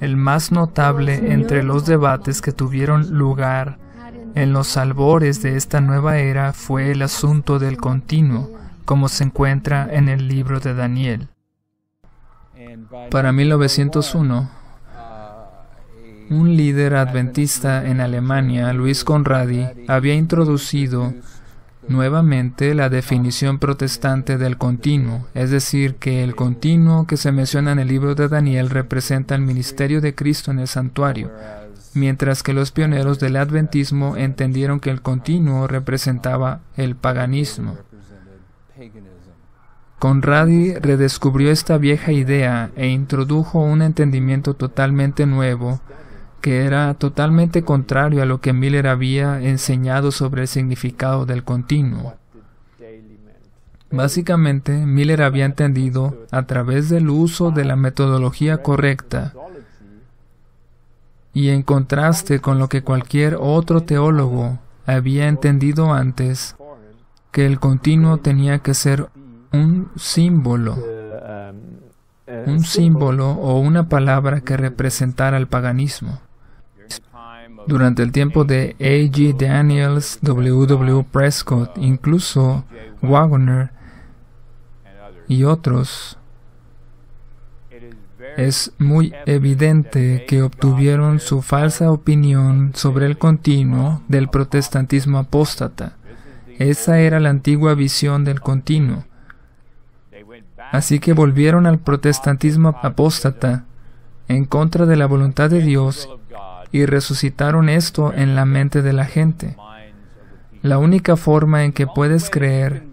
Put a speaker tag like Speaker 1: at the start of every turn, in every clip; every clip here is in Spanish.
Speaker 1: El más notable entre los debates que tuvieron lugar en los albores de esta nueva era fue el asunto del continuo, como se encuentra en el libro de Daniel. Para 1901, un líder adventista en Alemania, Luis Conradi, había introducido nuevamente la definición protestante del continuo, es decir, que el continuo que se menciona en el libro de Daniel representa el ministerio de Cristo en el santuario, mientras que los pioneros del adventismo entendieron que el continuo representaba el paganismo. Conradi redescubrió esta vieja idea e introdujo un entendimiento totalmente nuevo que era totalmente contrario a lo que Miller había enseñado sobre el significado del continuo. Básicamente, Miller había entendido, a través del uso de la metodología correcta, y en contraste con lo que cualquier otro teólogo había entendido antes, que el continuo tenía que ser un símbolo o una palabra que representara el paganismo. Durante el tiempo de A. G. Daniels, W. W. Prescott, incluso Wagner y otros, es muy evidente que obtuvieron su falsa opinión sobre el continuo del protestantismo apóstata. Esa era la antigua visión del continuo. Así que volvieron al protestantismo apóstata en contra de la voluntad de Dios y resucitaron esto en la mente de la gente. La única forma en que puedes creer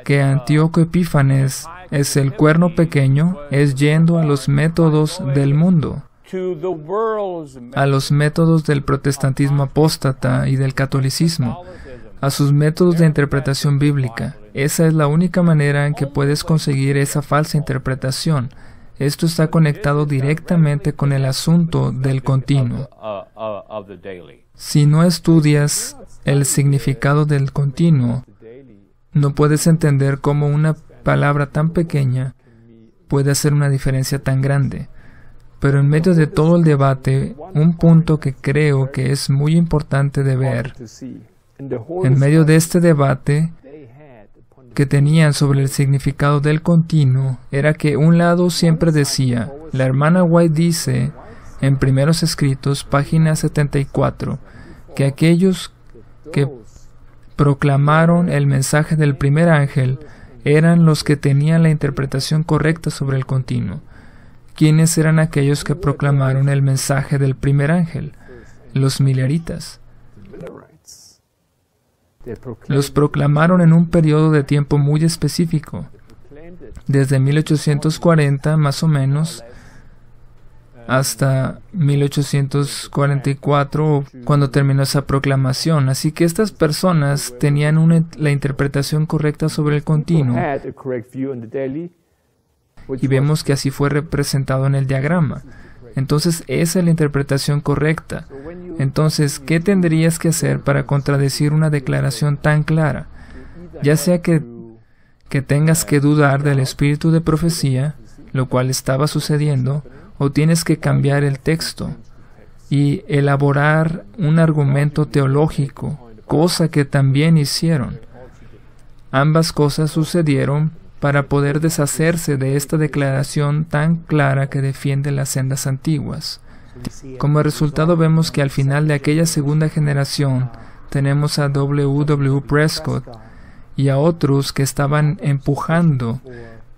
Speaker 1: que Antíoco Epífanes es el cuerno pequeño es yendo a los métodos del mundo, a los métodos del protestantismo apóstata y del catolicismo, a sus métodos de interpretación bíblica. Esa es la única manera en que puedes conseguir esa falsa interpretación. Esto está conectado directamente con el asunto del continuo. Si no estudias el significado del continuo, no puedes entender cómo una palabra tan pequeña puede hacer una diferencia tan grande. Pero en medio de todo el debate, un punto que creo que es muy importante de ver, en medio de este debate que tenían sobre el significado del continuo, era que un lado siempre decía, la hermana White dice, en Primeros Escritos, página 74, que aquellos que proclamaron el mensaje del primer ángel eran los que tenían la interpretación correcta sobre el continuo. ¿Quiénes eran aquellos que proclamaron el mensaje del primer ángel? Los milleritas. Los proclamaron en un periodo de tiempo muy específico, desde 1840 más o menos hasta 1844, cuando terminó esa proclamación. Así que estas personas tenían la interpretación correcta sobre el continuo, y vemos que así fue representado en el diagrama. Entonces, esa es la interpretación correcta. Entonces, ¿qué tendrías que hacer para contradecir una declaración tan clara? Ya sea que tengas que dudar del espíritu de profecía, lo cual estaba sucediendo, o tienes que cambiar el texto y elaborar un argumento teológico, cosa que también hicieron. Ambas cosas sucedieron para poder deshacerse de esta declaración tan clara que defiende las sendas antiguas. Como resultado, vemos que al final de aquella segunda generación tenemos a W. W. Prescott y a otros que estaban empujando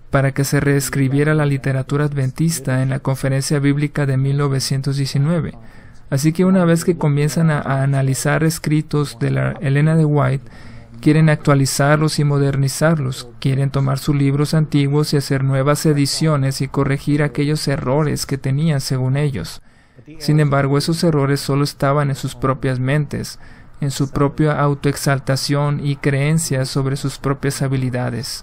Speaker 1: para que se reescribiera la literatura adventista en la Conferencia Bíblica de 1919. Así que una vez que comienzan a analizar escritos de la Elena de White, quieren actualizarlos y modernizarlos, quieren tomar sus libros antiguos y hacer nuevas ediciones y corregir aquellos errores que tenían según ellos. Sin embargo, esos errores solo estaban en sus propias mentes, en su propia autoexaltación y creencias sobre sus propias habilidades.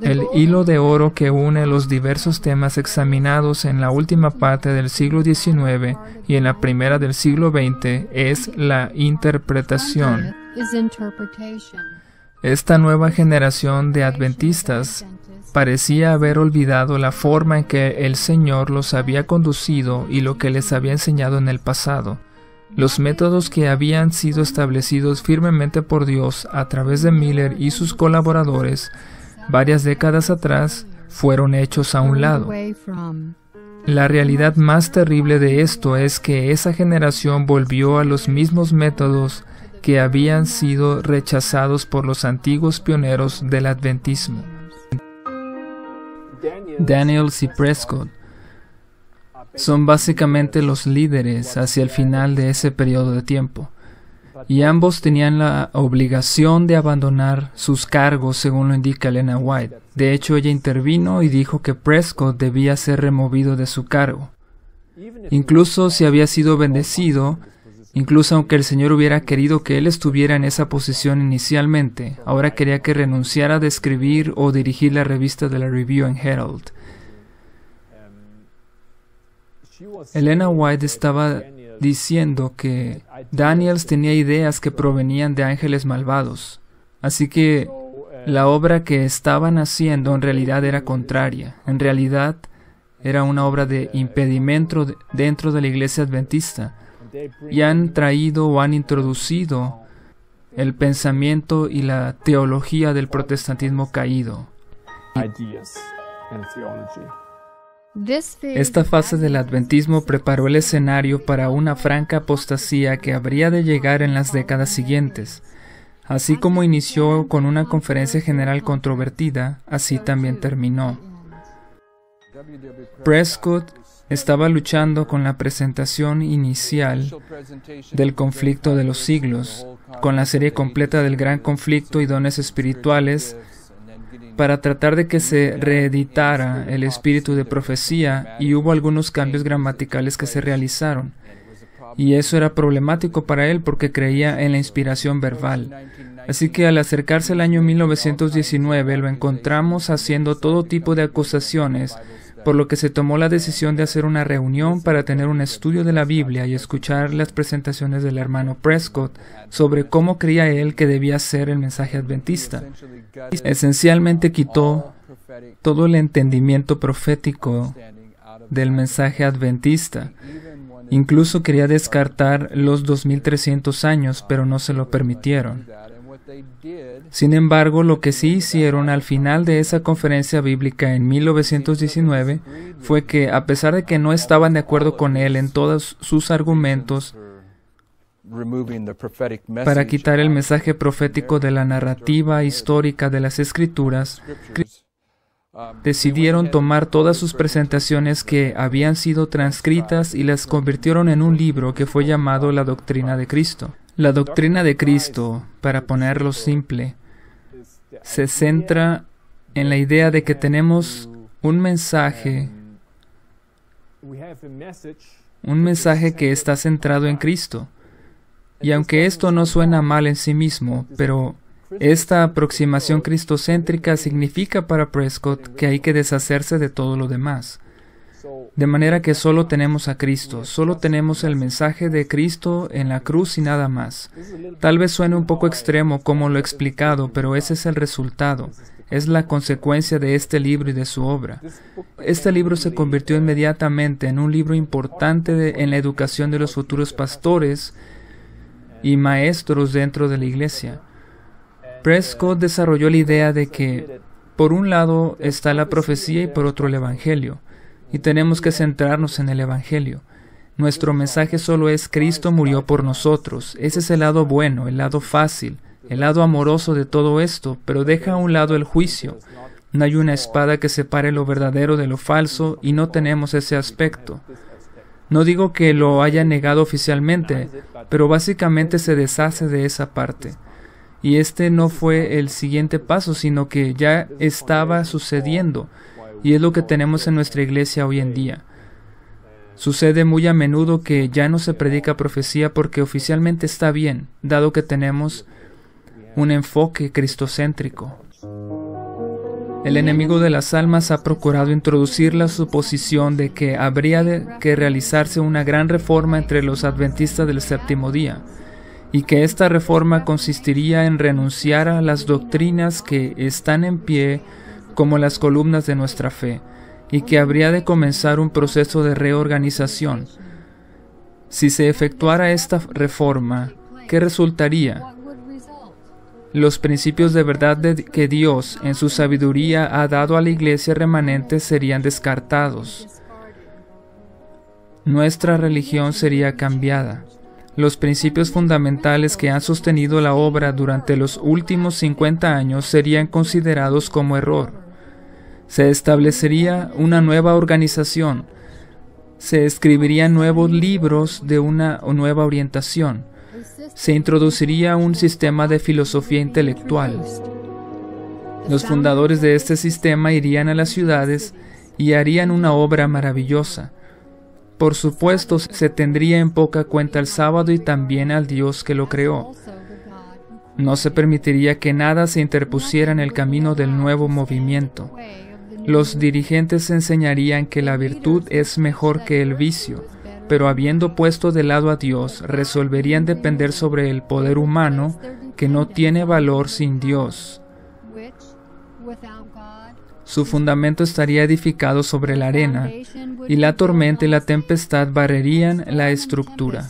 Speaker 1: El hilo de oro que une los diversos temas examinados en la última parte del siglo XIX y en la primera del siglo XX es la interpretación. Esta nueva generación de adventistas parecía haber olvidado la forma en que el Señor los había conducido y lo que les había enseñado en el pasado. Los métodos que habían sido establecidos firmemente por Dios a través de Miller y sus colaboradores varias décadas atrás fueron hechos a un lado. La realidad más terrible de esto es que esa generación volvió a los mismos métodos que habían sido rechazados por los antiguos pioneros del adventismo. Daniels y Prescott son básicamente los líderes hacia el final de ese periodo de tiempo, y ambos tenían la obligación de abandonar sus cargos según lo indica Elena White. De hecho, ella intervino y dijo que Prescott debía ser removido de su cargo. Incluso si había sido bendecido, incluso aunque el Señor hubiera querido que él estuviera en esa posición inicialmente, ahora quería que renunciara a escribir o dirigir la revista de la Review and Herald. Elena White estaba diciendo que Daniels tenía ideas que provenían de ángeles malvados, así que la obra que estaban haciendo en realidad era contraria. En realidad era una obra de impedimento dentro de la iglesia adventista, y han traído o han introducido el pensamiento y la teología del protestantismo caído. Esta fase del adventismo preparó el escenario para una franca apostasía que habría de llegar en las décadas siguientes. Así como inició con una conferencia general controvertida, así también terminó. Prescott estaba luchando con la presentación inicial del conflicto de los siglos, con la serie completa del gran conflicto y dones espirituales, para tratar de que se reeditara el espíritu de profecía, y hubo algunos cambios gramaticales que se realizaron. Y eso era problemático para él porque creía en la inspiración verbal. Así que al acercarse el año 1919 lo encontramos haciendo todo tipo de acusaciones, por lo que se tomó la decisión de hacer una reunión para tener un estudio de la Biblia y escuchar las presentaciones del hermano Prescott sobre cómo creía él que debía ser el mensaje adventista. Esencialmente quitó todo el entendimiento profético del mensaje adventista. Incluso quería descartar los 2300 años, pero no se lo permitieron. Sin embargo, lo que sí hicieron al final de esa conferencia bíblica en 1919 fue que, a pesar de que no estaban de acuerdo con él en todos sus argumentos, para quitar el mensaje profético de la narrativa histórica de las Escrituras, decidieron tomar todas sus presentaciones que habían sido transcritas y las convirtieron en un libro que fue llamado La Doctrina de Cristo. La Doctrina de Cristo, para ponerlo simple, se centra en la idea de que tenemos un mensaje que está centrado en Cristo. Y aunque esto no suena mal en sí mismo, pero esta aproximación cristocéntrica significa para Prescott que hay que deshacerse de todo lo demás. De manera que solo tenemos a Cristo, solo tenemos el mensaje de Cristo en la cruz y nada más. Tal vez suene un poco extremo como lo he explicado, pero ese es el resultado. Es la consecuencia de este libro y de su obra. Este libro se convirtió inmediatamente en un libro importante en la educación de los futuros pastores y maestros dentro de la iglesia. Prescott desarrolló la idea de que, por un lado, está la profecía y por otro el Evangelio. Y tenemos que centrarnos en el Evangelio. Nuestro mensaje solo es: Cristo murió por nosotros. Ese es el lado bueno, el lado fácil, el lado amoroso de todo esto, pero deja a un lado el juicio. No hay una espada que separe lo verdadero de lo falso y no tenemos ese aspecto. No digo que lo haya negado oficialmente, pero básicamente se deshace de esa parte. Y este no fue el siguiente paso, sino que ya estaba sucediendo. Y es lo que tenemos en nuestra iglesia hoy en día. Sucede muy a menudo que ya no se predica profecía porque oficialmente está bien, dado que tenemos un enfoque cristocéntrico. El enemigo de las almas ha procurado introducir la suposición de que habría que realizarse una gran reforma entre los adventistas del séptimo día, y que esta reforma consistiría en renunciar a las doctrinas que están en pie como las columnas de nuestra fe, y que habría de comenzar un proceso de reorganización. Si se efectuara esta reforma, ¿qué resultaría? Los principios de verdad que Dios, en su sabiduría, ha dado a la iglesia remanente serían descartados. Nuestra religión sería cambiada. Los principios fundamentales que han sostenido la obra durante los últimos 50 años serían considerados como error. Se establecería una nueva organización. Se escribirían nuevos libros de una nueva orientación. Se introduciría un sistema de filosofía intelectual. Los fundadores de este sistema irían a las ciudades y harían una obra maravillosa. Por supuesto, se tendría en poca cuenta el sábado y también al Dios que lo creó. No se permitiría que nada se interpusiera en el camino del nuevo movimiento. Los dirigentes enseñarían que la virtud es mejor que el vicio, pero habiendo puesto de lado a Dios, resolverían depender sobre el poder humano que no tiene valor sin Dios. Su fundamento estaría edificado sobre la arena, y la tormenta y la tempestad barrerían la estructura.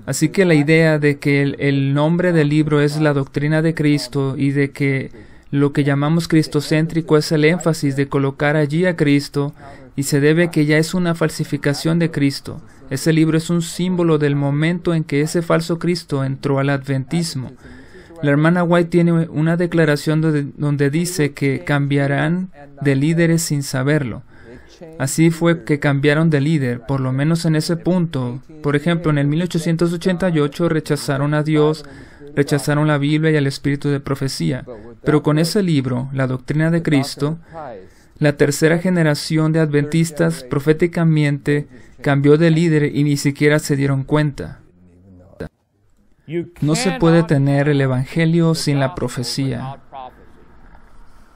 Speaker 1: Así que la idea de que el nombre del libro es la doctrina de Cristo y de que lo que llamamos cristocéntrico es el énfasis de colocar allí a Cristo, y se debe a que ya es una falsificación de Cristo. Ese libro es un símbolo del momento en que ese falso Cristo entró al adventismo. La hermana White tiene una declaración donde dice que cambiarán de líderes sin saberlo. Así fue que cambiaron de líder, por lo menos en ese punto. Por ejemplo, en el 1888 rechazaron a Dios, rechazaron la Biblia y al espíritu de profecía. Pero con ese libro, La Doctrina de Cristo, la tercera generación de adventistas proféticamente cambió de líder y ni siquiera se dieron cuenta. No se puede tener el Evangelio sin la profecía.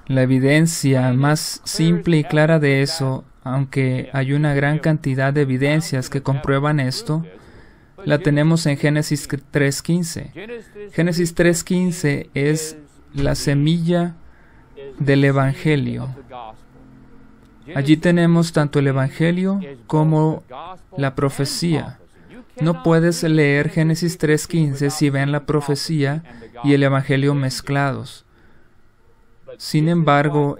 Speaker 1: La evidencia más simple y clara de eso, aunque hay una gran cantidad de evidencias que comprueban esto, la tenemos en Génesis 3:15. Génesis 3:15 es la semilla del Evangelio. Allí tenemos tanto el Evangelio como la profecía. No puedes leer Génesis 3:15 si ven la profecía y el Evangelio mezclados. Sin embargo,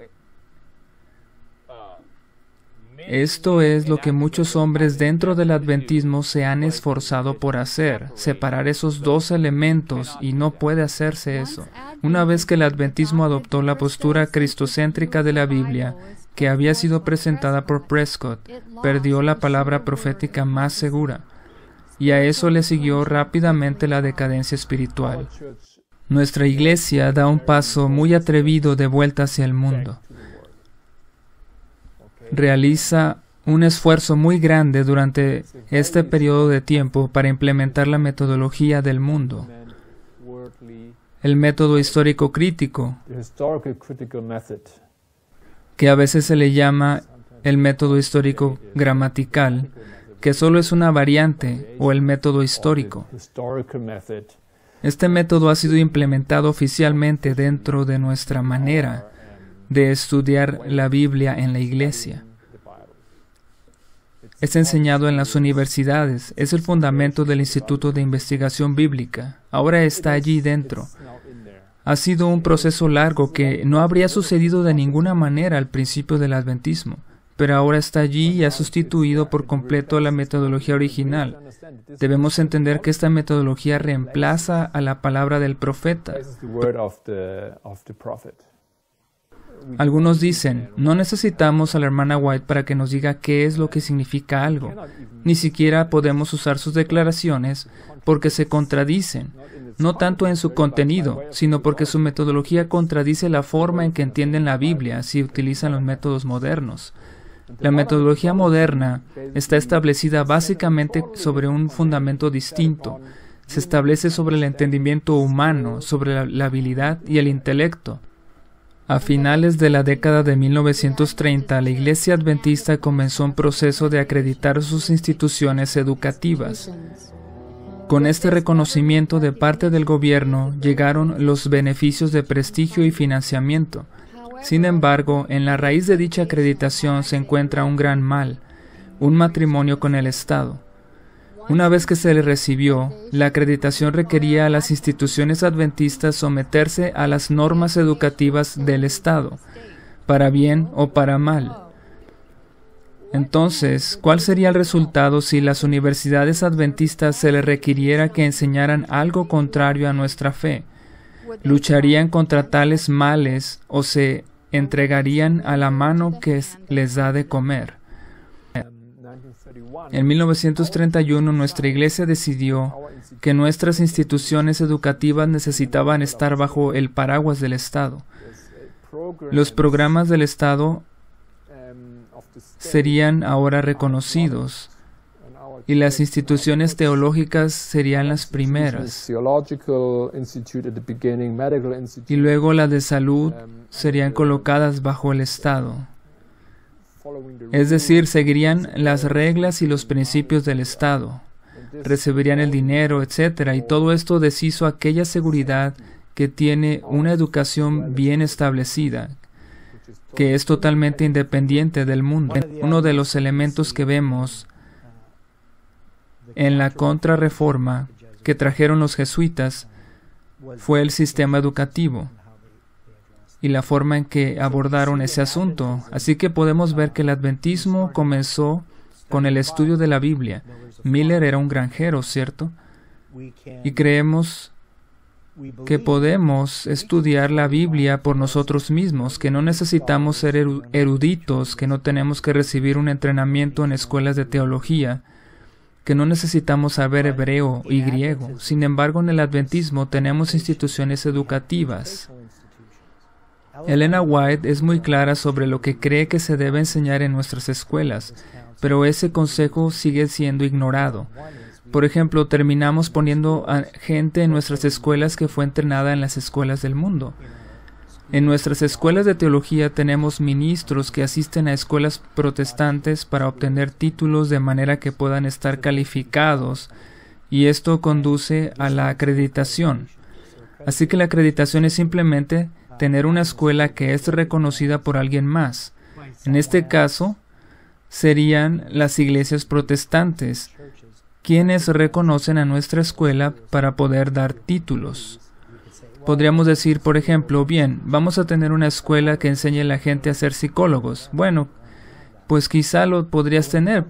Speaker 1: esto es lo que muchos hombres dentro del adventismo se han esforzado por hacer, separar esos dos elementos, y no puede hacerse eso. Una vez que el adventismo adoptó la postura cristocéntrica de la Biblia, que había sido presentada por Prescott, perdió la palabra profética más segura. Y a eso le siguió rápidamente la decadencia espiritual. Nuestra iglesia da un paso muy atrevido de vuelta hacia el mundo. Realiza un esfuerzo muy grande durante este periodo de tiempo para implementar la metodología del mundo. El método histórico crítico, que a veces se le llama el método histórico gramatical, que solo es una variante, o el método histórico. Este método ha sido implementado oficialmente dentro de nuestra manera de estudiar la Biblia en la iglesia. Es enseñado en las universidades, es el fundamento del Instituto de Investigación Bíblica. Ahora está allí dentro. Ha sido un proceso largo que no habría sucedido de ninguna manera al principio del adventismo, pero ahora está allí y ha sustituido por completo a la metodología original. Debemos entender que esta metodología reemplaza a la palabra del profeta. Algunos dicen, no necesitamos a la hermana White para que nos diga qué es lo que significa algo. Ni siquiera podemos usar sus declaraciones porque se contradicen, no tanto en su contenido, sino porque su metodología contradice la forma en que entienden la Biblia si utilizan los métodos modernos. La metodología moderna está establecida básicamente sobre un fundamento distinto. Se establece sobre el entendimiento humano, sobre la habilidad y el intelecto. A finales de la década de 1930, la Iglesia Adventista comenzó un proceso de acreditar sus instituciones educativas. Con este reconocimiento de parte del gobierno llegaron los beneficios de prestigio y financiamiento. Sin embargo, en la raíz de dicha acreditación se encuentra un gran mal, un matrimonio con el Estado. Una vez que se le recibió, la acreditación requería a las instituciones adventistas someterse a las normas educativas del Estado, para bien o para mal. Entonces, ¿cuál sería el resultado si las universidades adventistas se les requiriera que enseñaran algo contrario a nuestra fe? ¿Lucharían contra tales males o se entregarían a la mano que les da de comer? En 1931, nuestra iglesia decidió que nuestras instituciones educativas necesitaban estar bajo el paraguas del Estado. Los programas del Estado serían ahora reconocidos y las instituciones teológicas serían las primeras. Y luego las de salud serían colocadas bajo el Estado. Es decir, seguirían las reglas y los principios del Estado, recibirían el dinero, etc. Y todo esto deshizo aquella seguridad que tiene una educación bien establecida, que es totalmente independiente del mundo. Uno de los elementos que vemos en la contrarreforma que trajeron los jesuitas fue el sistema educativo y la forma en que abordaron ese asunto. Así que podemos ver que el adventismo comenzó con el estudio de la Biblia. Miller era un granjero, ¿cierto? Y creemos que podemos estudiar la Biblia por nosotros mismos, que no necesitamos ser eruditos, que no tenemos que recibir un entrenamiento en escuelas de teología, que no necesitamos saber hebreo y griego. Sin embargo, en el adventismo tenemos instituciones educativas. Elena White es muy clara sobre lo que cree que se debe enseñar en nuestras escuelas, pero ese consejo sigue siendo ignorado. Por ejemplo, terminamos poniendo a gente en nuestras escuelas que fue entrenada en las escuelas del mundo. En nuestras escuelas de teología tenemos ministros que asisten a escuelas protestantes para obtener títulos de manera que puedan estar calificados, y esto conduce a la acreditación. Así que la acreditación es simplemente tener una escuela que es reconocida por alguien más. En este caso, serían las iglesias protestantes, quienes reconocen a nuestra escuela para poder dar títulos. Podríamos decir, por ejemplo, bien, vamos a tener una escuela que enseñe a la gente a ser psicólogos. Bueno, pues quizá lo podrías tener,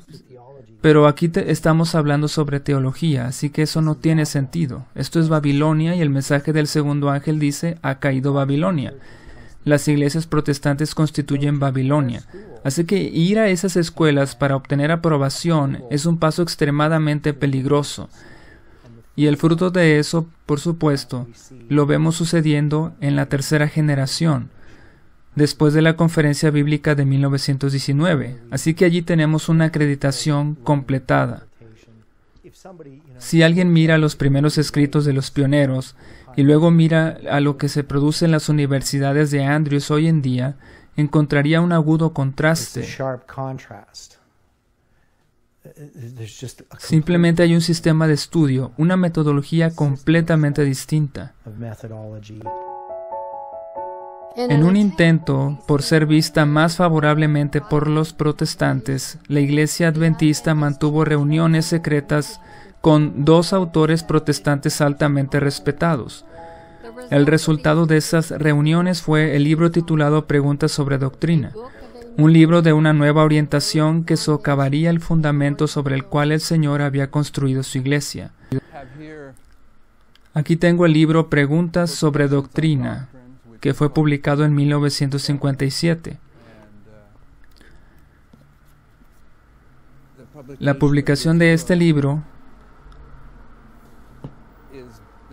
Speaker 1: pero aquí estamos hablando sobre teología, así que eso no tiene sentido. Esto es Babilonia y el mensaje del segundo ángel dice, ha caído Babilonia. Las iglesias protestantes constituyen Babilonia. Así que ir a esas escuelas para obtener aprobación es un paso extremadamente peligroso. Y el fruto de eso, por supuesto, lo vemos sucediendo en la tercera generación, después de la conferencia bíblica de 1919. Así que allí tenemos una acreditación completada. Si alguien mira los primeros escritos de los pioneros y luego mira a lo que se produce en las universidades de Andrews hoy en día, encontraría un agudo contraste. Simplemente hay un sistema de estudio, una metodología completamente distinta. En un intento por ser vista más favorablemente por los protestantes, la Iglesia Adventista mantuvo reuniones secretas con dos autores protestantes altamente respetados. El resultado de esas reuniones fue el libro titulado Preguntas sobre Doctrina, un libro de una nueva orientación que socavaría el fundamento sobre el cual el Señor había construido su iglesia. Aquí tengo el libro Preguntas sobre Doctrina, que fue publicado en 1957. La publicación de este libro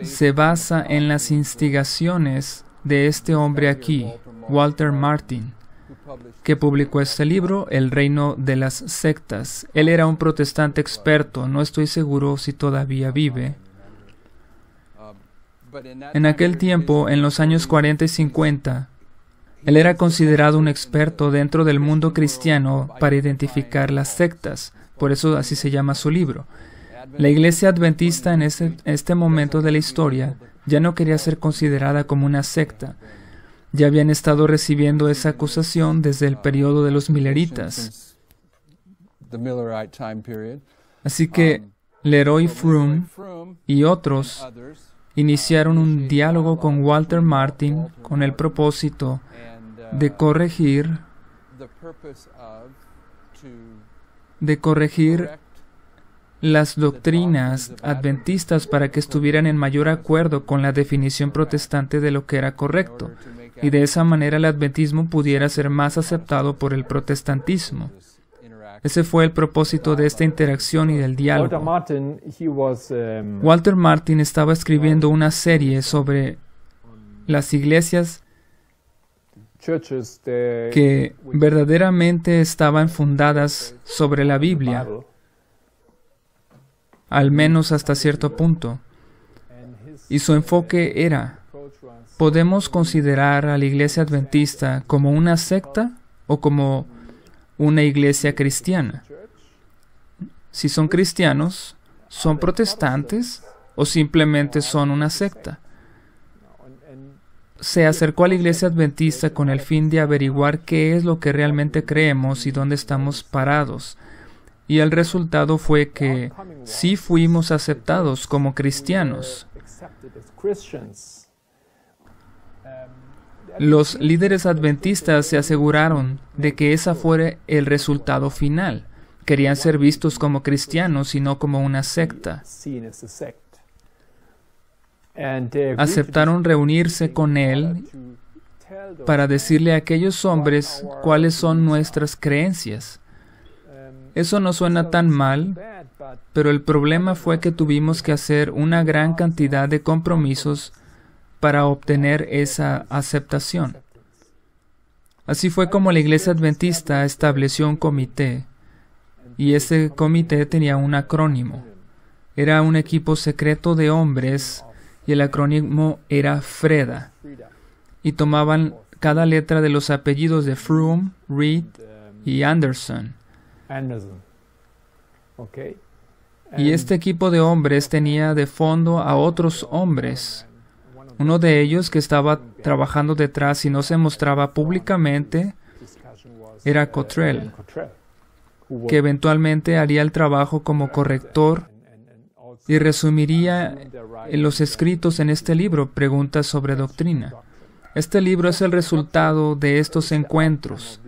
Speaker 1: se basa en las instigaciones de este hombre aquí, Walter Martin, que publicó este libro, El reino de las sectas. Él era un protestante experto, no estoy seguro si todavía vive. En aquel tiempo, en los años 40 y 50, él era considerado un experto dentro del mundo cristiano para identificar las sectas, por eso así se llama su libro. La Iglesia Adventista en este momento de la historia ya no quería ser considerada como una secta. Ya habían estado recibiendo esa acusación desde el periodo de los Milleritas. Así que Leroy Froome y otros iniciaron un diálogo con Walter Martin con el propósito de corregir las doctrinas adventistas para que estuvieran en mayor acuerdo con la definición protestante de lo que era correcto, y de esa manera el adventismo pudiera ser más aceptado por el protestantismo. Ese fue el propósito de esta interacción y del diálogo. Walter Martin estaba escribiendo una serie sobre las iglesias que verdaderamente estaban fundadas sobre la Biblia, al menos hasta cierto punto. Y su enfoque era: ¿podemos considerar a la Iglesia Adventista como una secta o como una iglesia cristiana? Si son cristianos, ¿son protestantes o simplemente son una secta? Se acercó a la Iglesia Adventista con el fin de averiguar qué es lo que realmente creemos y dónde estamos parados. Y el resultado fue que sí fuimos aceptados como cristianos. Los líderes adventistas se aseguraron de que ese fuera el resultado final. Querían ser vistos como cristianos y no como una secta. Aceptaron reunirse con él para decirle a aquellos hombres cuáles son nuestras creencias. Eso no suena tan mal, pero el problema fue que tuvimos que hacer una gran cantidad de compromisos para obtener esa aceptación. Así fue como la Iglesia Adventista estableció un comité, y ese comité tenía un acrónimo. Era un equipo secreto de hombres, y el acrónimo era FREDA. Y tomaban cada letra de los apellidos de Froome, Reed y Anderson. Y este equipo de hombres tenía de fondo a otros hombres. Uno de ellos, que estaba trabajando detrás y no se mostraba públicamente, era Cottrell, que eventualmente haría el trabajo como corrector y resumiría en los escritos en este libro preguntas sobre doctrina. Este libro es el resultado de estos encuentros.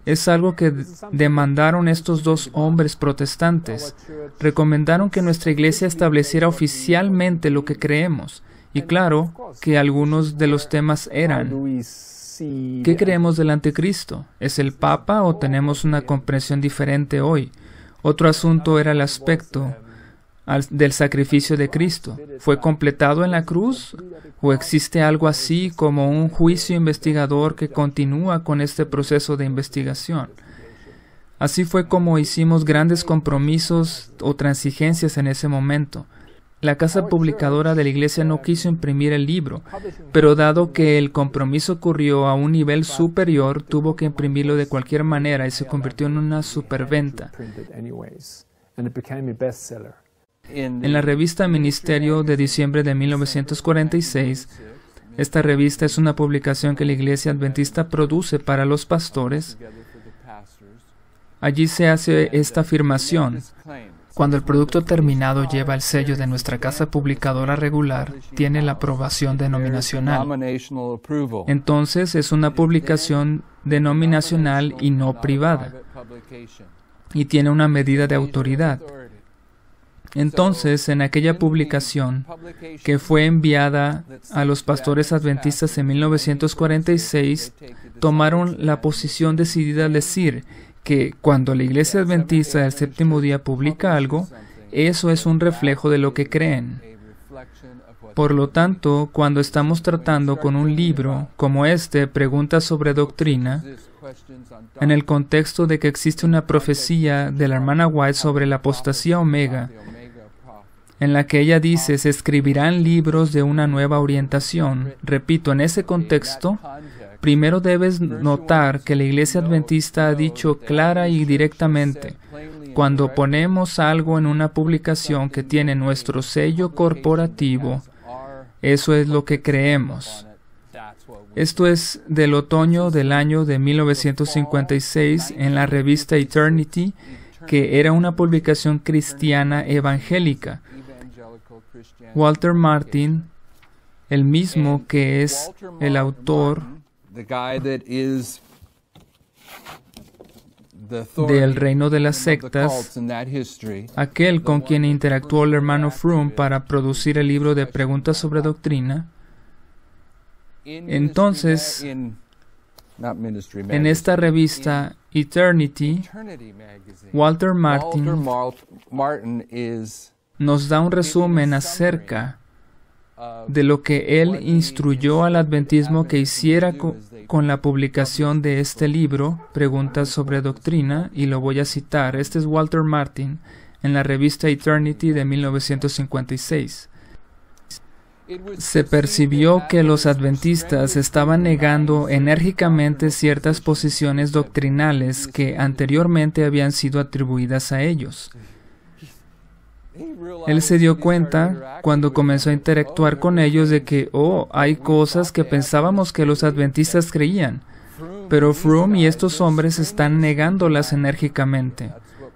Speaker 1: Es algo que demandaron estos dos hombres protestantes. Recomendaron que nuestra iglesia estableciera oficialmente lo que creemos. Y claro, que algunos de los temas eran: ¿qué creemos del anticristo? ¿Es el Papa o tenemos una comprensión diferente hoy? Otro asunto era el aspecto del sacrificio de Cristo. ¿Fue completado en la cruz? ¿O existe algo así como un juicio investigador que continúa con este proceso de investigación? Así fue como hicimos grandes compromisos o transigencias en ese momento. La casa publicadora de la iglesia no quiso imprimir el libro, pero dado que el compromiso ocurrió a un nivel superior, tuvo que imprimirlo de cualquier manera y se convirtió en una superventa. En la revista Ministerio de diciembre de 1946, esta revista es una publicación que la Iglesia Adventista produce para los pastores. Allí se hace esta afirmación: cuando el producto terminado lleva el sello de nuestra casa publicadora regular, tiene la aprobación denominacional. Entonces es una publicación denominacional y no privada, y tiene una medida de autoridad. Entonces, en aquella publicación que fue enviada a los pastores adventistas en 1946, tomaron la posición decidida al decir que cuando la Iglesia Adventista del Séptimo Día publica algo, eso es un reflejo de lo que creen. Por lo tanto, cuando estamos tratando con un libro como este, Preguntas sobre Doctrina, en el contexto de que existe una profecía de la hermana White sobre la apostasía omega, en la que ella dice: se escribirán libros de una nueva orientación. Repito, en ese contexto, primero debes notar que la Iglesia Adventista ha dicho clara y directamente: cuando ponemos algo en una publicación que tiene nuestro sello corporativo, eso es lo que creemos. Esto es del otoño del año de 1956 en la revista Eternity, que era una publicación cristiana evangélica. Walter Martin, el mismo que es el autor del reino de las sectas, aquel con quien interactuó el hermano Fromm para producir el libro de preguntas sobre doctrina. Entonces, en esta revista Eternity, Walter Martin nos da un resumen acerca de lo que él instruyó al adventismo que hiciera con la publicación de este libro, Preguntas sobre Doctrina, y lo voy a citar. Este es Walter Martin en la revista Eternity de 1956. Se percibió que los adventistas estaban negando enérgicamente ciertas posiciones doctrinales que anteriormente habían sido atribuidas a ellos. Él se dio cuenta, cuando comenzó a interactuar con ellos, de que, hay cosas que pensábamos que los adventistas creían, pero Fromm y estos hombres están negándolas enérgicamente.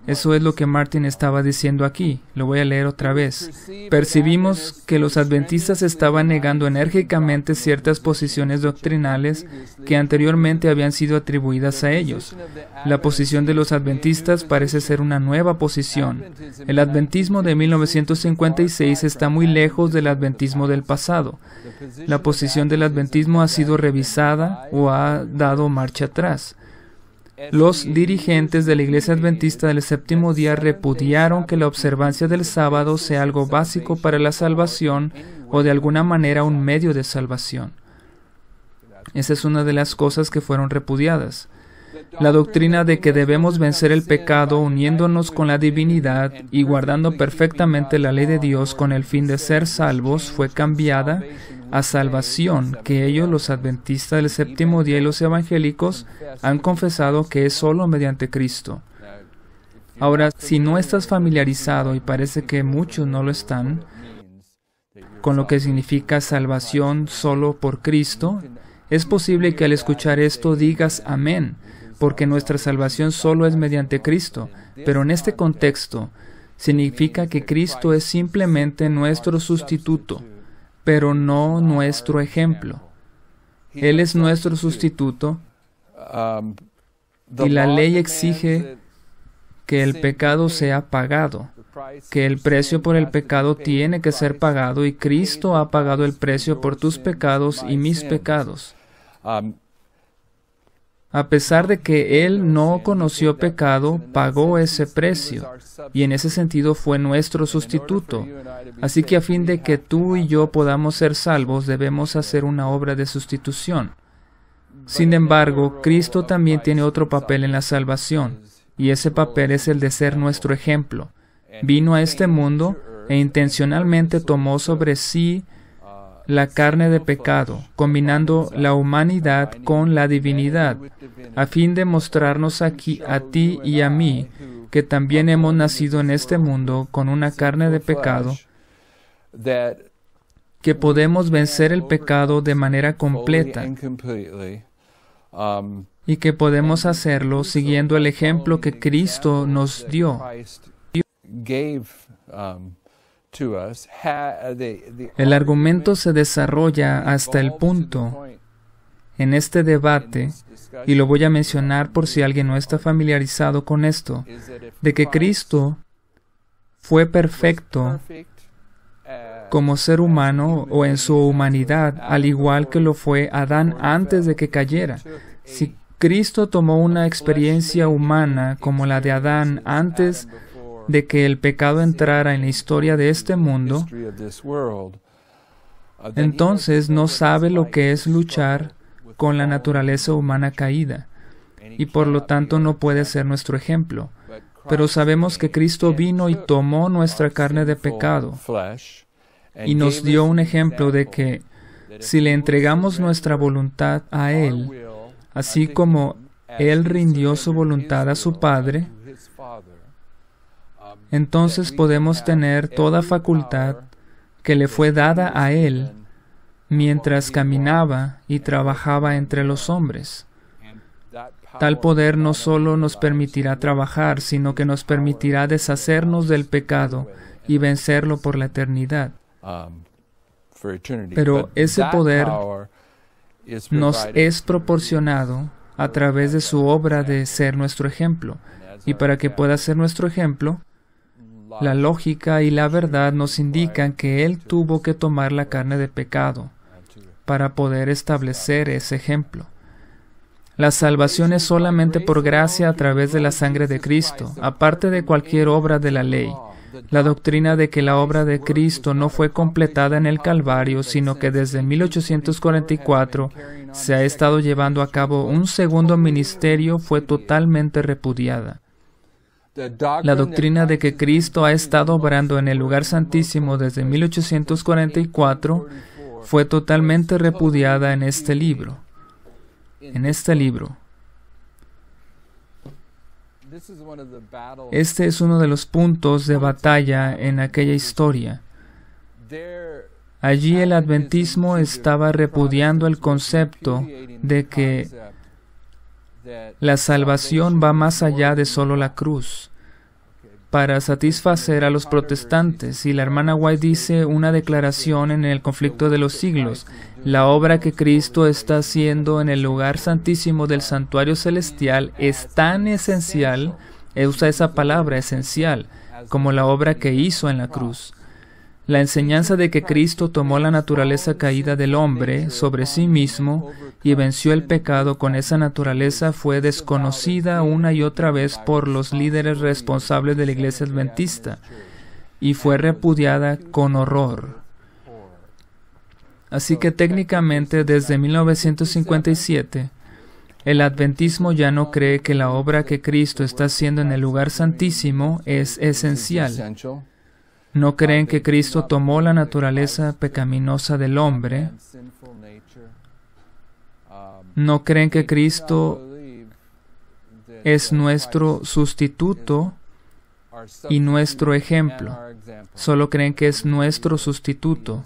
Speaker 1: Eso es lo que Martin estaba diciendo aquí. Lo voy a leer otra vez. Percibimos que los adventistas estaban negando enérgicamente ciertas posiciones doctrinales que anteriormente habían sido atribuidas a ellos. La posición de los adventistas parece ser una nueva posición. El adventismo de 1956 está muy lejos del adventismo del pasado. La posición del adventismo ha sido revisada o ha dado marcha atrás. Los dirigentes de la Iglesia Adventista del Séptimo Día repudiaron que la observancia del sábado sea algo básico para la salvación o de alguna manera un medio de salvación. Esa es una de las cosas que fueron repudiadas. La doctrina de que debemos vencer el pecado uniéndonos con la divinidad y guardando perfectamente la ley de Dios con el fin de ser salvos fue cambiada a salvación, que ellos, los adventistas del séptimo día y los evangélicos, han confesado que es solo mediante Cristo. Ahora, si no estás familiarizado, y parece que muchos no lo están, con lo que significa salvación solo por Cristo, es posible que al escuchar esto digas amén, porque nuestra salvación solo es mediante Cristo, pero en este contexto significa que Cristo es simplemente nuestro sustituto, pero no nuestro ejemplo. Él es nuestro sustituto y la ley exige que el pecado sea pagado, que el precio por el pecado tiene que ser pagado y Cristo ha pagado el precio por tus pecados y mis pecados. A pesar de que Él no conoció pecado, pagó ese precio, y en ese sentido fue nuestro sustituto. Así que a fin de que tú y yo podamos ser salvos, debemos hacer una obra de sustitución. Sin embargo, Cristo también tiene otro papel en la salvación, y ese papel es el de ser nuestro ejemplo. Vino a este mundo e intencionalmente tomó sobre sí la carne de pecado, combinando la humanidad con la divinidad, a fin de mostrarnos aquí a ti y a mí, que también hemos nacido en este mundo con una carne de pecado, que podemos vencer el pecado de manera completa, y que podemos hacerlo siguiendo el ejemplo que Cristo nos dio. El argumento se desarrolla hasta el punto en este debate, y lo voy a mencionar por si alguien no está familiarizado con esto, de que Cristo fue perfecto como ser humano o en su humanidad, al igual que lo fue Adán antes de que cayera. Si Cristo tomó una experiencia humana como la de Adán antes de que el pecado entrara en la historia de este mundo, entonces no sabe lo que es luchar con la naturaleza humana caída, y por lo tanto no puede ser nuestro ejemplo. Pero sabemos que Cristo vino y tomó nuestra carne de pecado, y nos dio un ejemplo de que si le entregamos nuestra voluntad a Él, así como Él rindió su voluntad a su Padre, entonces podemos tener toda facultad que le fue dada a Él mientras caminaba y trabajaba entre los hombres. Tal poder no solo nos permitirá trabajar, sino que nos permitirá deshacernos del pecado y vencerlo por la eternidad. Pero ese poder nos es proporcionado a través de su obra de ser nuestro ejemplo. Y para que pueda ser nuestro ejemplo, la lógica y la verdad nos indican que Él tuvo que tomar la carne de pecado para poder establecer ese ejemplo. La salvación es solamente por gracia a través de la sangre de Cristo, aparte de cualquier obra de la ley. La doctrina de que la obra de Cristo no fue completada en el Calvario, sino que desde 1844 se ha estado llevando a cabo un segundo ministerio, fue totalmente repudiada. La doctrina de que Cristo ha estado obrando en el lugar santísimo desde 1844 fue totalmente repudiada en este libro. Este es uno de los puntos de batalla en aquella historia. Allí el adventismo estaba repudiando el concepto de que la salvación va más allá de solo la cruz, para satisfacer a los protestantes. Y la hermana White dice una declaración en el conflicto de los siglos: la obra que Cristo está haciendo en el lugar santísimo del santuario celestial es tan esencial, usa esa palabra, esencial, como la obra que hizo en la cruz. La enseñanza de que Cristo tomó la naturaleza caída del hombre sobre sí mismo y venció el pecado con esa naturaleza fue desconocida una y otra vez por los líderes responsables de la Iglesia Adventista y fue repudiada con horror. Así que técnicamente desde 1957, el adventismo ya no cree que la obra que Cristo está haciendo en el lugar santísimo es esencial. No creen que Cristo tomó la naturaleza pecaminosa del hombre. No creen que Cristo es nuestro sustituto y nuestro ejemplo. Solo creen que es nuestro sustituto.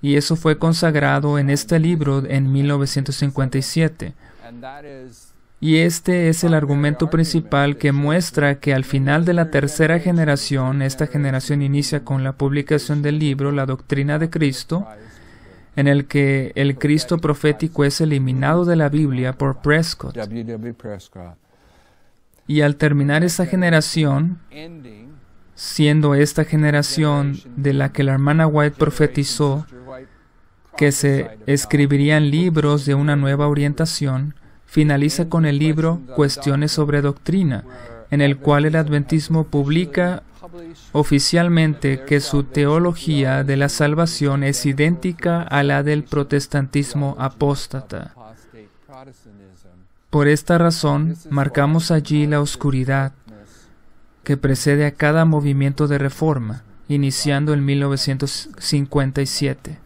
Speaker 1: Y eso fue consagrado en este libro en 1957. Y este es el argumento principal que muestra que al final de la tercera generación, esta generación inicia con la publicación del libro La Doctrina de Cristo, en el que el Cristo profético es eliminado de la Biblia por Prescott. Y al terminar esa generación, siendo esta generación de la que la hermana White profetizó que se escribirían libros de una nueva orientación, finaliza con el libro Cuestiones sobre Doctrina, en el cual el adventismo publica oficialmente que su teología de la salvación es idéntica a la del protestantismo apóstata. Por esta razón, marcamos allí la oscuridad que precede a cada movimiento de reforma, iniciando en 1957.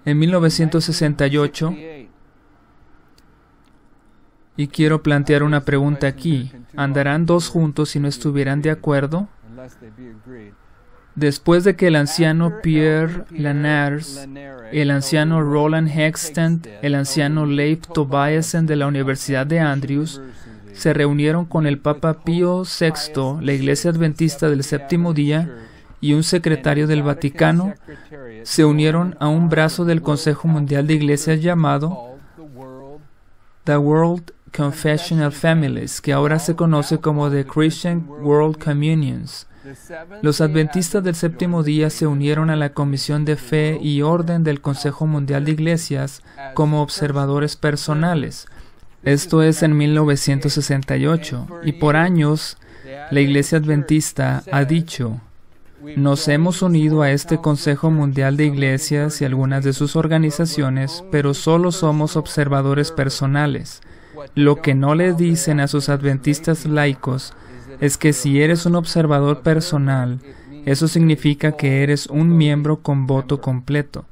Speaker 1: En 1968, y quiero plantear una pregunta aquí, ¿andarán dos juntos si no estuvieran de acuerdo? Después de que el anciano Pierre Lanars, el anciano Roland Hextant, el anciano Leif Tobiasen de la Universidad de Andrews, se reunieron con el Papa Pío VI, la Iglesia Adventista del Séptimo Día, y un secretario del Vaticano, se unieron a un brazo del Consejo Mundial de Iglesias llamado The World Confessional Families, que ahora se conoce como The Christian World Communions. Los adventistas del Séptimo Día se unieron a la Comisión de Fe y Orden del Consejo Mundial de Iglesias como observadores personales. Esto es en 1968, y por años la Iglesia Adventista ha dicho: nos hemos unido a este Consejo Mundial de Iglesias y algunas de sus organizaciones, pero solo somos observadores personales. Lo que no le dicen a sus adventistas laicos es que si eres un observador personal, eso significa que eres un miembro con voto completo.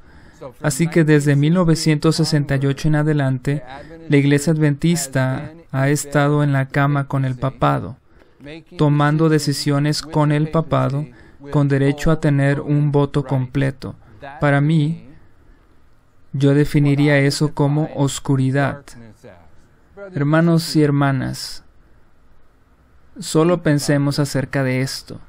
Speaker 1: Así que desde 1968 en adelante, la Iglesia Adventista ha estado en la cama con el papado. tomando decisiones con el papado, con derecho a tener un voto completo. Para mí, yo definiría eso como oscuridad. Hermanos y hermanas, solo pensemos acerca de esto.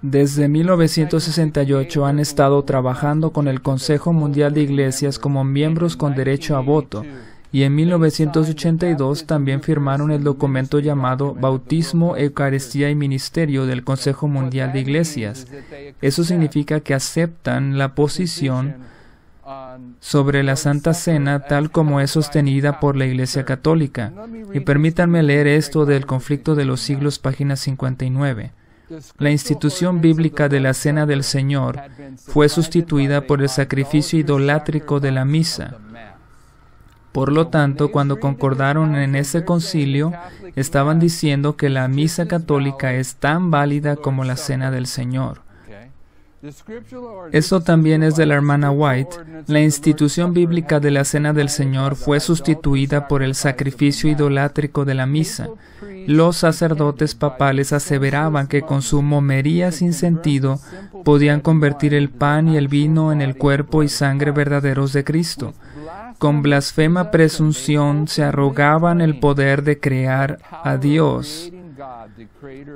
Speaker 1: Desde 1968 han estado trabajando con el Consejo Mundial de Iglesias como miembros con derecho a voto, y en 1982 también firmaron el documento llamado Bautismo, Eucaristía y Ministerio del Consejo Mundial de Iglesias. Eso significa que aceptan la posición sobre la Santa Cena tal como es sostenida por la Iglesia Católica. Y permítanme leer esto del Conflicto de los Siglos, página 59. La institución bíblica de la Cena del Señor fue sustituida por el sacrificio idolátrico de la misa. Por lo tanto, cuando concordaron en ese concilio, estaban diciendo que la misa católica es tan válida como la Cena del Señor. Eso también es de la hermana White. La institución bíblica de la Cena del Señor fue sustituida por el sacrificio idolátrico de la misa. Los sacerdotes papales aseveraban que con su momería sin sentido podían convertir el pan y el vino en el cuerpo y sangre verdaderos de Cristo. Con blasfema presunción se arrogaban el poder de crear a Dios,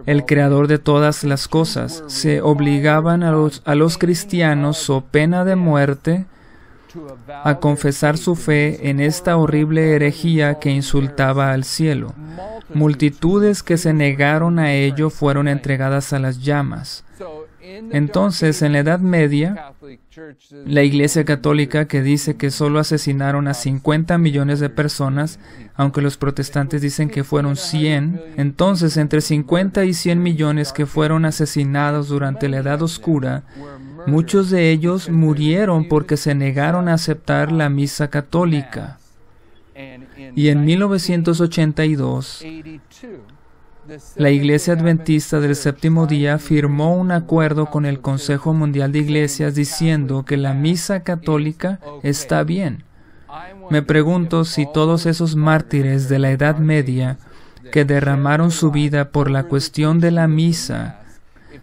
Speaker 1: el creador de todas las cosas. Se obligaban a los cristianos, so pena de muerte, a confesar su fe en esta horrible herejía que insultaba al cielo. Multitudes que se negaron a ello fueron entregadas a las llamas. Entonces, en la Edad Media, la Iglesia Católica, que dice que solo asesinaron a 50 millones de personas, aunque los protestantes dicen que fueron 100, entonces entre 50 y 100 millones que fueron asesinados durante la Edad Oscura, muchos de ellos murieron porque se negaron a aceptar la misa católica. Y en 1982, la Iglesia Adventista del Séptimo Día firmó un acuerdo con el Consejo Mundial de Iglesias diciendo que la misa católica está bien. Me pregunto si todos esos mártires de la Edad Media que derramaron su vida por la cuestión de la misa,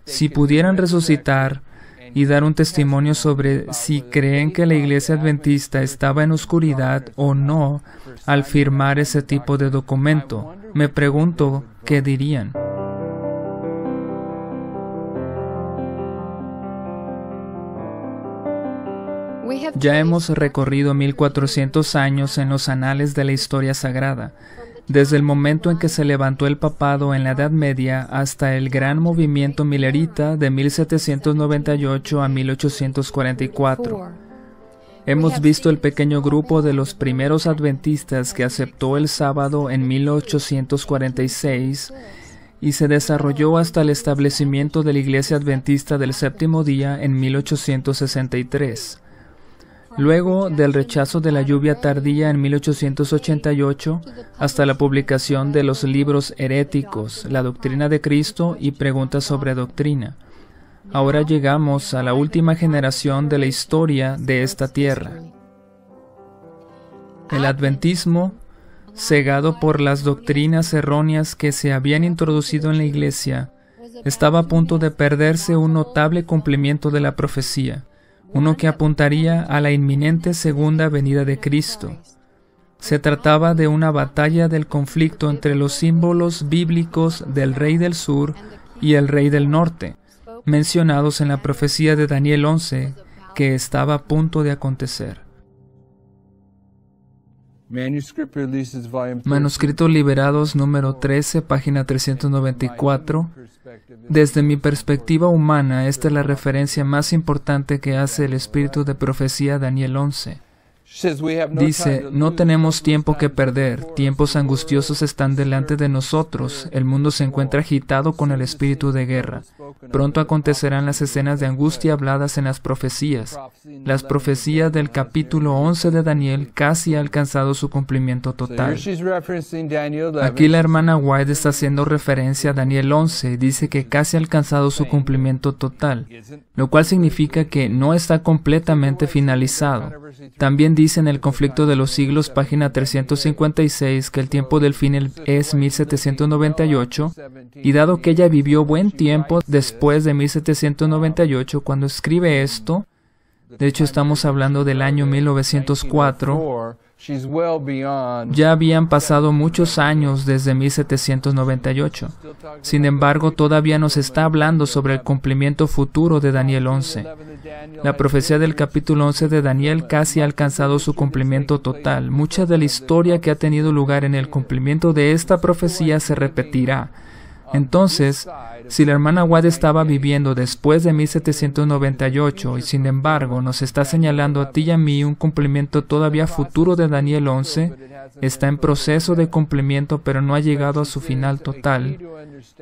Speaker 1: si pudieran resucitar y dar un testimonio sobre si creen que la Iglesia Adventista estaba en oscuridad o no al firmar ese tipo de documento. Me pregunto, ¿qué dirían? Ya hemos recorrido 1400 años en los anales de la historia sagrada, desde el momento en que se levantó el papado en la Edad Media hasta el gran movimiento milerita de 1798 a 1844. Hemos visto el pequeño grupo de los primeros adventistas que aceptó el sábado en 1846 y se desarrolló hasta el establecimiento de la Iglesia Adventista del Séptimo Día en 1863. Luego del rechazo de la lluvia tardía en 1888 hasta la publicación de los libros heréticos, La Doctrina de Cristo y Preguntas sobre Doctrina. Ahora llegamos a la última generación de la historia de esta tierra. El adventismo, cegado por las doctrinas erróneas que se habían introducido en la Iglesia, estaba a punto de perderse un notable cumplimiento de la profecía, uno que apuntaría a la inminente segunda venida de Cristo. Se trataba de una batalla del conflicto entre los símbolos bíblicos del Rey del Sur y el Rey del Norte, mencionados en la profecía de Daniel 11, que estaba a punto de acontecer. Manuscritos Liberados número 13, página 394. Desde mi perspectiva humana, esta es la referencia más importante que hace el espíritu de profecía Daniel 11. Dice, no tenemos tiempo que perder, tiempos angustiosos están delante de nosotros, el mundo se encuentra agitado con el espíritu de guerra. Pronto acontecerán las escenas de angustia habladas en las profecías. Las profecías del capítulo 11 de Daniel casi ha alcanzado su cumplimiento total. Aquí la hermana White está haciendo referencia a Daniel 11 y dice que casi ha alcanzado su cumplimiento total, lo cual significa que no está completamente finalizado. También dice en El conflicto de los siglos, página 356, que el tiempo del fin es 1798, y dado que ella vivió buen tiempo después de 1798, cuando escribe esto, de hecho estamos hablando del año 1904, ya habían pasado muchos años desde 1798. Sin embargo, todavía nos está hablando sobre el cumplimiento futuro de Daniel 11. La profecía del capítulo 11 de Daniel casi ha alcanzado su cumplimiento total. Mucha de la historia que ha tenido lugar en el cumplimiento de esta profecía se repetirá. Entonces, si la hermana White estaba viviendo después de 1798 y sin embargo nos está señalando a ti y a mí un cumplimiento todavía futuro de Daniel 11, está en proceso de cumplimiento pero no ha llegado a su final total,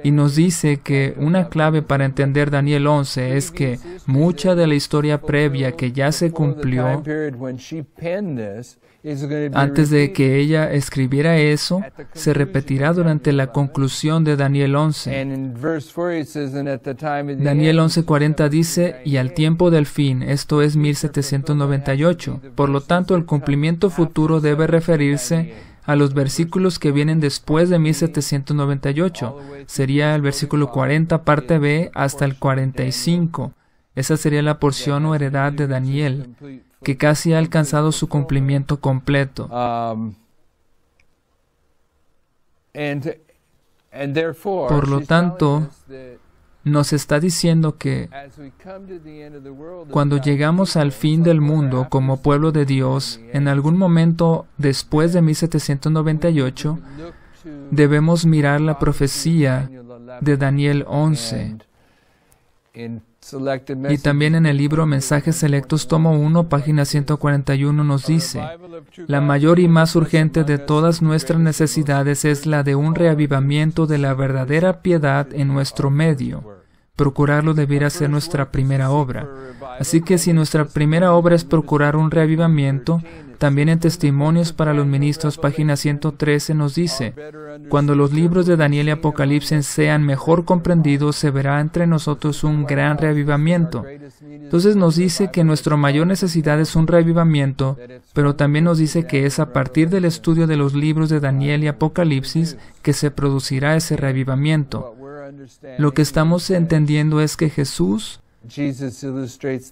Speaker 1: y nos dice que una clave para entender Daniel 11 es que mucha de la historia previa que ya se cumplió antes de que ella escribiera eso, se repetirá durante la conclusión de Daniel 11. Daniel 11:40 dice, y al tiempo del fin, esto es 1798. Por lo tanto, el cumplimiento futuro debe referirse a los versículos que vienen después de 1798. Sería el versículo 40, parte B, hasta el 45. Esa sería la porción o heredad de Daniel, que casi ha alcanzado su cumplimiento completo. Por lo tanto, nos está diciendo que cuando llegamos al fin del mundo como pueblo de Dios, en algún momento después de 1798, debemos mirar la profecía de Daniel 11. Y también en el libro Mensajes Selectos, tomo 1, página 141, nos dice, la mayor y más urgente de todas nuestras necesidades es la de un reavivamiento de la verdadera piedad en nuestro medio. Procurarlo debiera ser nuestra primera obra. Así que si nuestra primera obra es procurar un reavivamiento, también en Testimonios para los Ministros, página 113, nos dice, cuando los libros de Daniel y Apocalipsis sean mejor comprendidos, se verá entre nosotros un gran reavivamiento. Entonces nos dice que nuestra mayor necesidad es un reavivamiento, pero también nos dice que es a partir del estudio de los libros de Daniel y Apocalipsis que se producirá ese reavivamiento. Lo que estamos entendiendo es que Jesús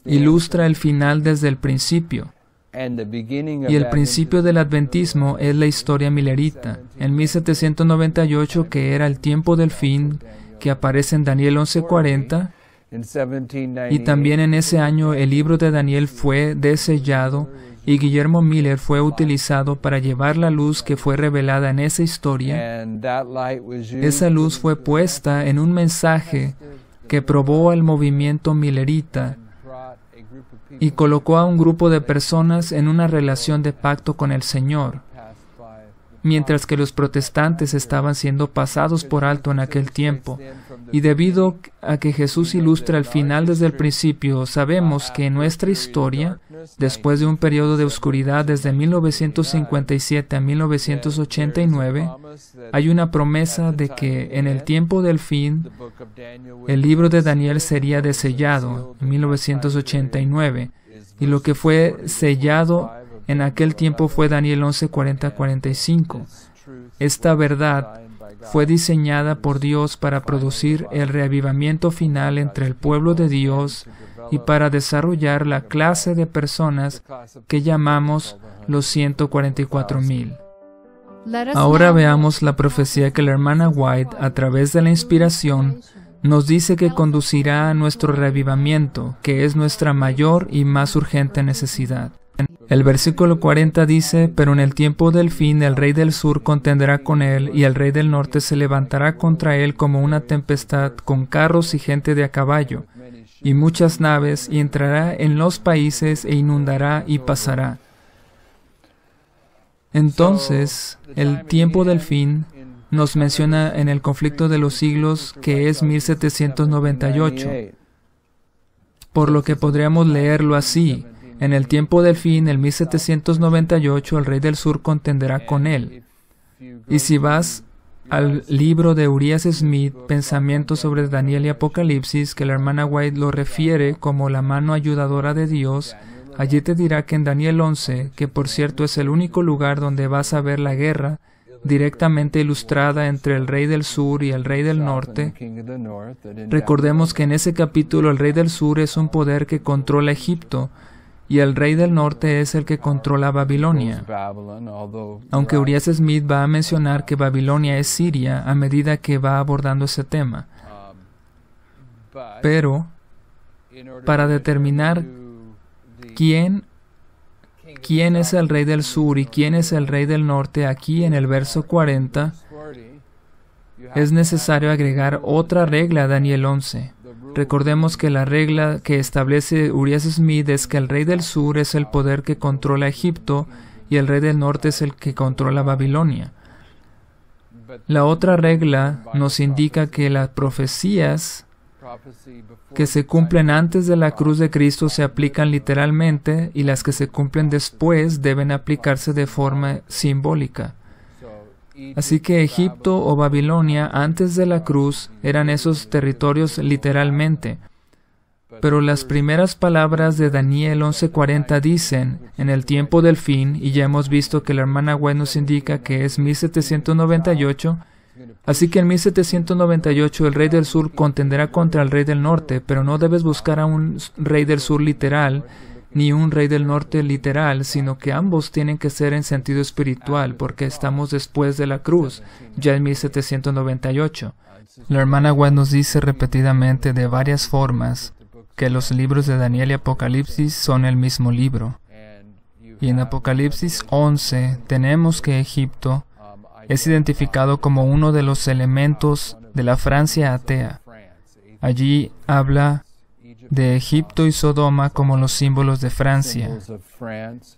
Speaker 1: ilustra el final desde el principio. Y el principio del adventismo es la historia milerita. En 1798, que era el tiempo del fin, que aparece en Daniel 11:40, y también en ese año el libro de Daniel fue desellado y Guillermo Miller fue utilizado para llevar la luz que fue revelada en esa historia. Esa luz fue puesta en un mensaje que probó al movimiento millerita y colocó a un grupo de personas en una relación de pacto con el Señor, mientras que los protestantes estaban siendo pasados por alto en aquel tiempo. Y debido a que Jesús ilustra el final desde el principio, sabemos que en nuestra historia, después de un periodo de oscuridad desde 1957 a 1989, hay una promesa de que en el tiempo del fin, el libro de Daniel sería desellado en 1989, y lo que fue sellado en aquel tiempo fue Daniel 11:40-45. Esta verdad fue diseñada por Dios para producir el reavivamiento final entre el pueblo de Dios y para desarrollar la clase de personas que llamamos los 144,000. Ahora veamos la profecía que la hermana White, a través de la inspiración, nos dice que conducirá a nuestro reavivamiento, que es nuestra mayor y más urgente necesidad. El versículo 40 dice, pero en el tiempo del fin el rey del sur contenderá con él, y el rey del norte se levantará contra él como una tempestad, con carros y gente de a caballo, y muchas naves, y entrará en los países e inundará y pasará. Entonces, el tiempo del fin nos menciona en el conflicto de los siglos que es 1798, por lo que podríamos leerlo así. En el tiempo del fin, el 1798, el rey del sur contenderá con él. Y si vas al libro de Urias Smith, Pensamientos sobre Daniel y Apocalipsis, que la hermana White lo refiere como la mano ayudadora de Dios, Allí te dirá que en Daniel 11, que por cierto es el único lugar donde vas a ver la guerra directamente ilustrada entre el rey del sur y el rey del norte. Recordemos que en ese capítulo el rey del sur es un poder que controla Egipto y el rey del norte es el que controla Babilonia. Aunque Urias Smith va a mencionar que Babilonia es Siria a medida que va abordando ese tema. Pero, para determinar quién es el rey del sur y quién es el rey del norte, aquí en el verso 40, es necesario agregar otra regla a Daniel 11. Recordemos que la regla que establece Urias Smith es que el rey del sur es el poder que controla Egipto y el rey del norte es el que controla Babilonia. La otra regla nos indica que las profecías que se cumplen antes de la cruz de Cristo se aplican literalmente y las que se cumplen después deben aplicarse de forma simbólica. Así que Egipto o Babilonia antes de la cruz eran esos territorios literalmente. Pero las primeras palabras de Daniel 11:40 dicen, en el tiempo del fin, y ya hemos visto que la hermana White nos indica que es 1798, así que en 1798 el rey del sur contenderá contra el rey del norte, pero no debes buscar a un rey del sur literal, ni un rey del norte literal, sino que ambos tienen que ser en sentido espiritual, porque estamos después de la cruz, ya en 1798. La hermana White nos dice repetidamente de varias formas que los libros de Daniel y Apocalipsis son el mismo libro. Y en Apocalipsis 11 tenemos que Egipto es identificado como uno de los elementos de la Francia atea. Allí habla de Egipto y Sodoma como los símbolos de Francia.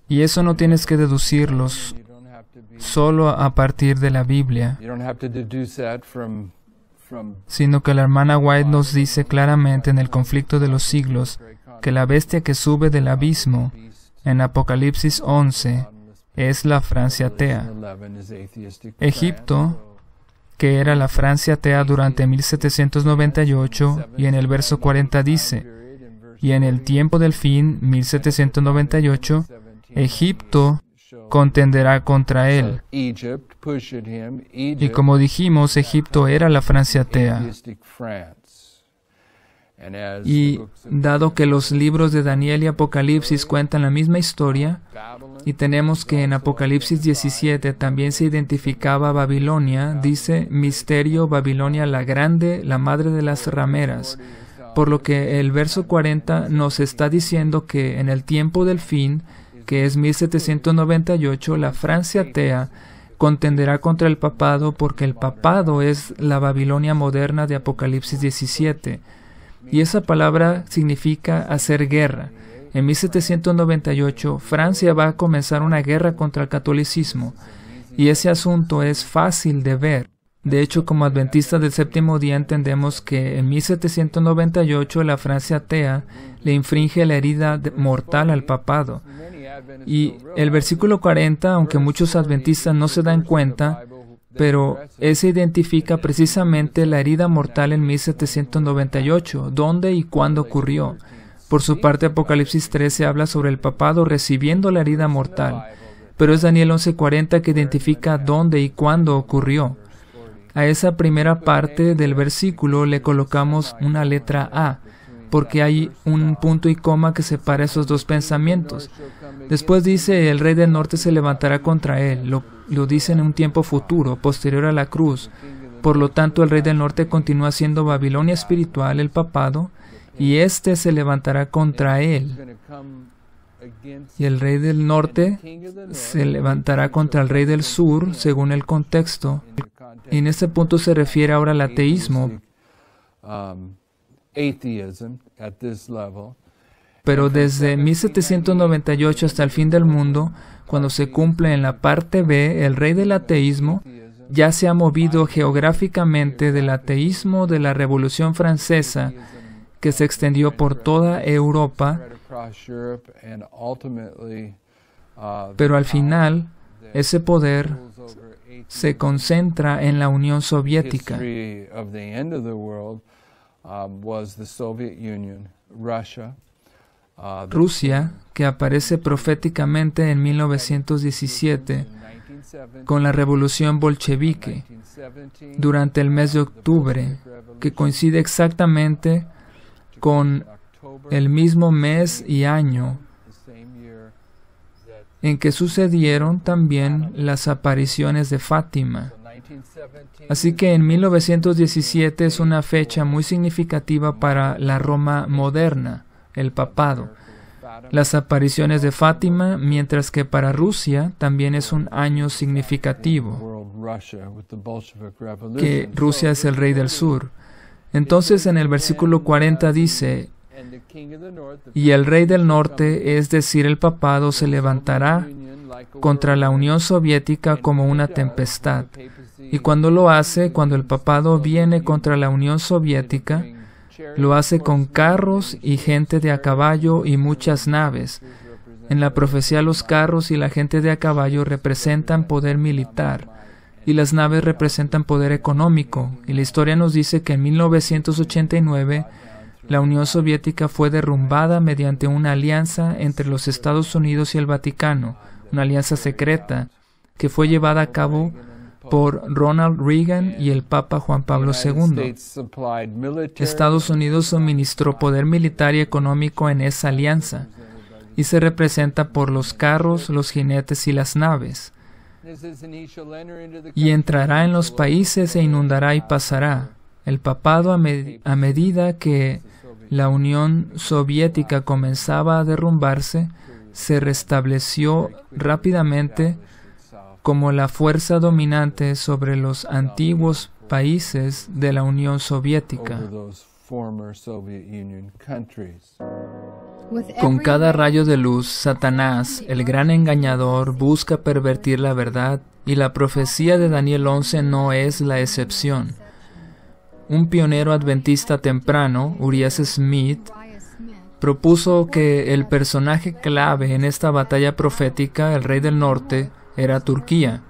Speaker 1: Y eso no tienes que deducirlos solo a partir de la Biblia, sino que la hermana White nos dice claramente en el conflicto de los siglos que la bestia que sube del abismo en Apocalipsis 11 es la Francia atea. Egipto, que era la Francia atea durante 1798, y en el verso 40 dice, y en el tiempo del fin, 1798, Egipto contenderá contra él. Y como dijimos, Egipto era la Francia atea. Y dado que los libros de Daniel y Apocalipsis cuentan la misma historia, y tenemos que en Apocalipsis 17 también se identificaba Babilonia, dice, misterio, Babilonia la grande, la madre de las rameras. Por lo que el verso 40 nos está diciendo que en el tiempo del fin, que es 1798, la Francia atea contenderá contra el papado porque el papado es la Babilonia moderna de Apocalipsis 17. Y esa palabra significa hacer guerra. En 1798, Francia va a comenzar una guerra contra el catolicismo. Y ese asunto es fácil de ver. De hecho, como adventistas del séptimo día entendemos que en 1798 la Francia atea le infringe la herida mortal al papado. Y el versículo 40, aunque muchos adventistas no se dan cuenta, pero ese identifica precisamente la herida mortal en 1798, dónde y cuándo ocurrió. Por su parte, Apocalipsis 13 habla sobre el papado recibiendo la herida mortal, pero es Daniel 11:40 que identifica dónde y cuándo ocurrió. A esa primera parte del versículo le colocamos una letra A, porque hay un punto y coma que separa esos dos pensamientos. Después dice, el rey del norte se levantará contra él. Lo dice en un tiempo futuro, posterior a la cruz. Por lo tanto, el rey del norte continúa siendo Babilonia espiritual, el papado, y éste se levantará contra él. Y el rey del norte se levantará contra el rey del sur, según el contexto. Y en este punto se refiere ahora al ateísmo. Pero desde 1798 hasta el fin del mundo, cuando se cumple en la parte B, el rey del ateísmo ya se ha movido geográficamente del ateísmo de la Revolución Francesa, que se extendió por toda Europa, pero al final ese poder se concentra en la Unión Soviética. Rusia, que aparece proféticamente en 1917 con la revolución bolchevique durante el mes de octubre, que coincide exactamente con el mismo mes y año en que sucedieron también las apariciones de Fátima. Así que en 1917 es una fecha muy significativa para la Roma moderna, el papado. Las apariciones de Fátima, mientras que para Rusia también es un año significativo, que Rusia es el rey del sur. Entonces en el versículo 40 dice, y el rey del norte, es decir, el papado, se levantará contra la Unión Soviética como una tempestad. Y cuando lo hace, cuando el papado viene contra la Unión Soviética, lo hace con carros y gente de a caballo y muchas naves. En la profecía, los carros y la gente de a caballo representan poder militar y las naves representan poder económico. Y la historia nos dice que en 1989 la Unión Soviética fue derrumbada mediante una alianza entre los Estados Unidos y el Vaticano, una alianza secreta que fue llevada a cabo por Ronald Reagan y el Papa Juan Pablo II. Estados Unidos suministró poder militar y económico en esa alianza, y se representa por los carros, los jinetes y las naves. Y entrará en los países e inundará y pasará. El papado, a medida que la Unión Soviética comenzaba a derrumbarse, se restableció rápidamente como la fuerza dominante sobre los antiguos países de la Unión Soviética. Con cada rayo de luz, Satanás, el gran engañador, busca pervertir la verdad, y la profecía de Daniel 11 no es la excepción. Un pionero adventista temprano, Uriah Smith, propuso que el personaje clave en esta batalla profética, el rey del norte, era Turquía.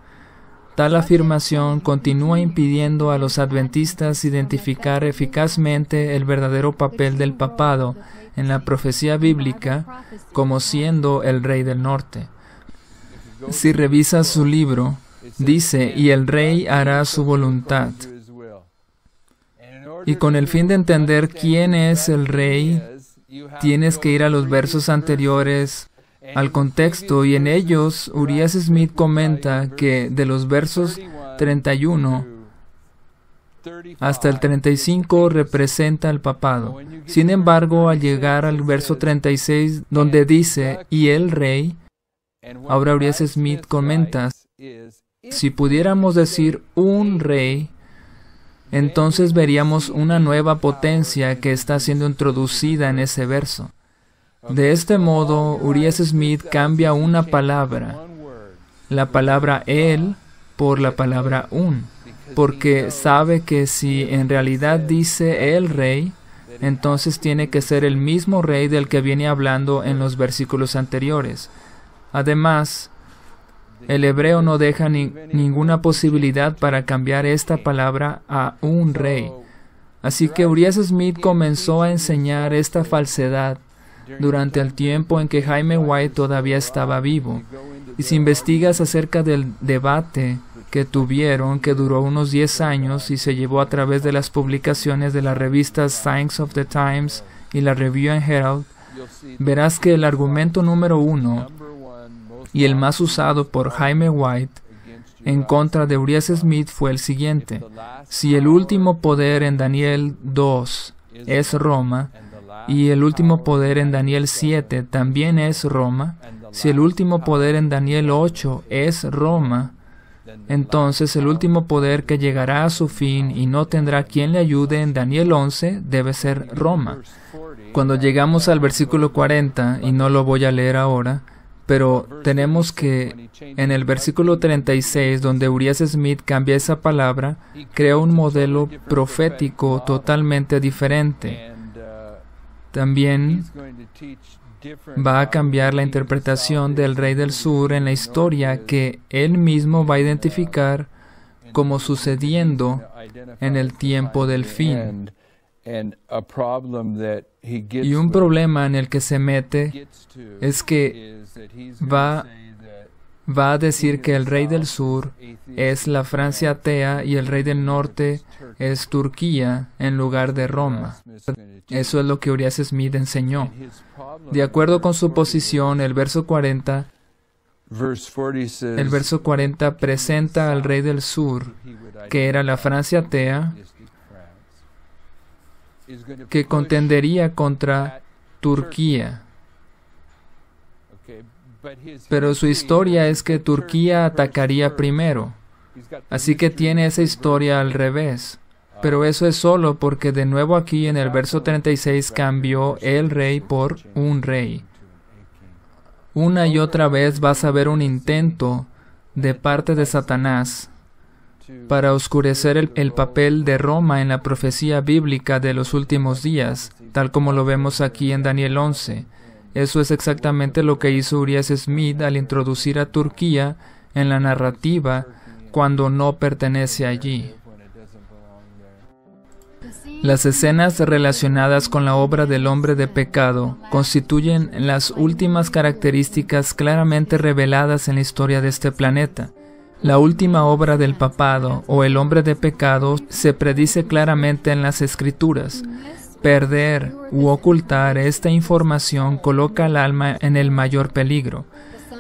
Speaker 1: Tal afirmación continúa impidiendo a los adventistas identificar eficazmente el verdadero papel del papado en la profecía bíblica como siendo el rey del norte. Si revisas su libro, dice, y el rey hará su voluntad. Y con el fin de entender quién es el rey, tienes que ir a los versos anteriores al contexto, y en ellos Uriah Smith comenta que de los versos 31 hasta el 35 representa el papado. Sin embargo, al llegar al verso 36, donde dice, y el rey, ahora Uriah Smith comenta, si pudiéramos decir un rey, entonces veríamos una nueva potencia que está siendo introducida en ese verso. De este modo, Uriah Smith cambia una palabra, la palabra el, por la palabra un, porque sabe que si en realidad dice el rey, entonces tiene que ser el mismo rey del que viene hablando en los versículos anteriores. Además, el hebreo no deja ninguna posibilidad para cambiar esta palabra a un rey. Así que Uriah Smith comenzó a enseñar esta falsedad durante el tiempo en que Jaime White todavía estaba vivo. Y si investigas acerca del debate que tuvieron, que duró unos 10 años y se llevó a través de las publicaciones de las revistas Signs of the Times y la Review and Herald, verás que el argumento número 1 y el más usado por Jaime White en contra de Uriah Smith fue el siguiente: si el último poder en Daniel 2 es Roma, y el último poder en Daniel 7 también es Roma, si el último poder en Daniel 8 es Roma, entonces el último poder que llegará a su fin y no tendrá quien le ayude en Daniel 11 debe ser Roma. Cuando llegamos al versículo 40, y no lo voy a leer ahora, pero tenemos que en el versículo 36, donde Uriah Smith cambia esa palabra, crea un modelo profético totalmente diferente. También va a cambiar la interpretación del rey del sur en la historia que él mismo va a identificar como sucediendo en el tiempo del fin. Y un problema en el que se mete es que va a decir que el rey del sur es la Francia atea y el rey del norte es Turquía en lugar de Roma. Eso es lo que Urias Smith enseñó. De acuerdo con su posición, el verso 40 presenta al rey del sur, que era la Francia atea, que contendería contra Turquía. Pero su historia es que Turquía atacaría primero. Así que tiene esa historia al revés. Pero eso es solo porque de nuevo aquí en el verso 36 cambió el rey por un rey. Una y otra vez vas a ver un intento de parte de Satanás para oscurecer el papel de Roma en la profecía bíblica de los últimos días, tal como lo vemos aquí en Daniel 11. Eso es exactamente lo que hizo Urias Smith al introducir a Turquía en la narrativa cuando no pertenece allí. Las escenas relacionadas con la obra del hombre de pecado constituyen las últimas características claramente reveladas en la historia de este planeta. La última obra del papado o el hombre de pecado se predice claramente en las Escrituras. Perder u ocultar esta información coloca al alma en el mayor peligro.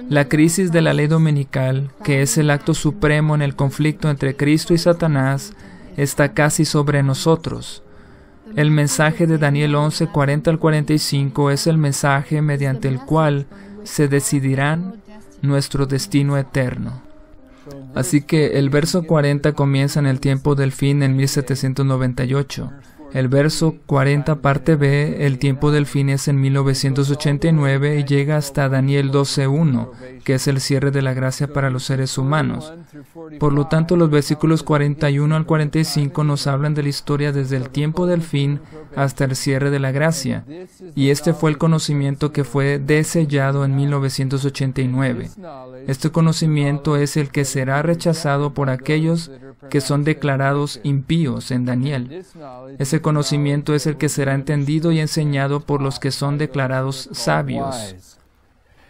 Speaker 1: La crisis de la ley dominical, que es el acto supremo en el conflicto entre Cristo y Satanás, está casi sobre nosotros. El mensaje de Daniel 11, 40 al 45 es el mensaje mediante el cual se decidirán nuestro destino eterno. Así que el verso 40 comienza en el tiempo del fin en 1798. El verso 40 parte B, el tiempo del fin es en 1989 y llega hasta Daniel 12:1, que es el cierre de la gracia para los seres humanos. Por lo tanto, los versículos 41 al 45 nos hablan de la historia desde el tiempo del fin hasta el cierre de la gracia. Y este fue el conocimiento que fue desellado en 1989. Este conocimiento es el que será rechazado por aquellos que son declarados impíos en Daniel. Ese conocimiento es el que será entendido y enseñado por los que son declarados sabios.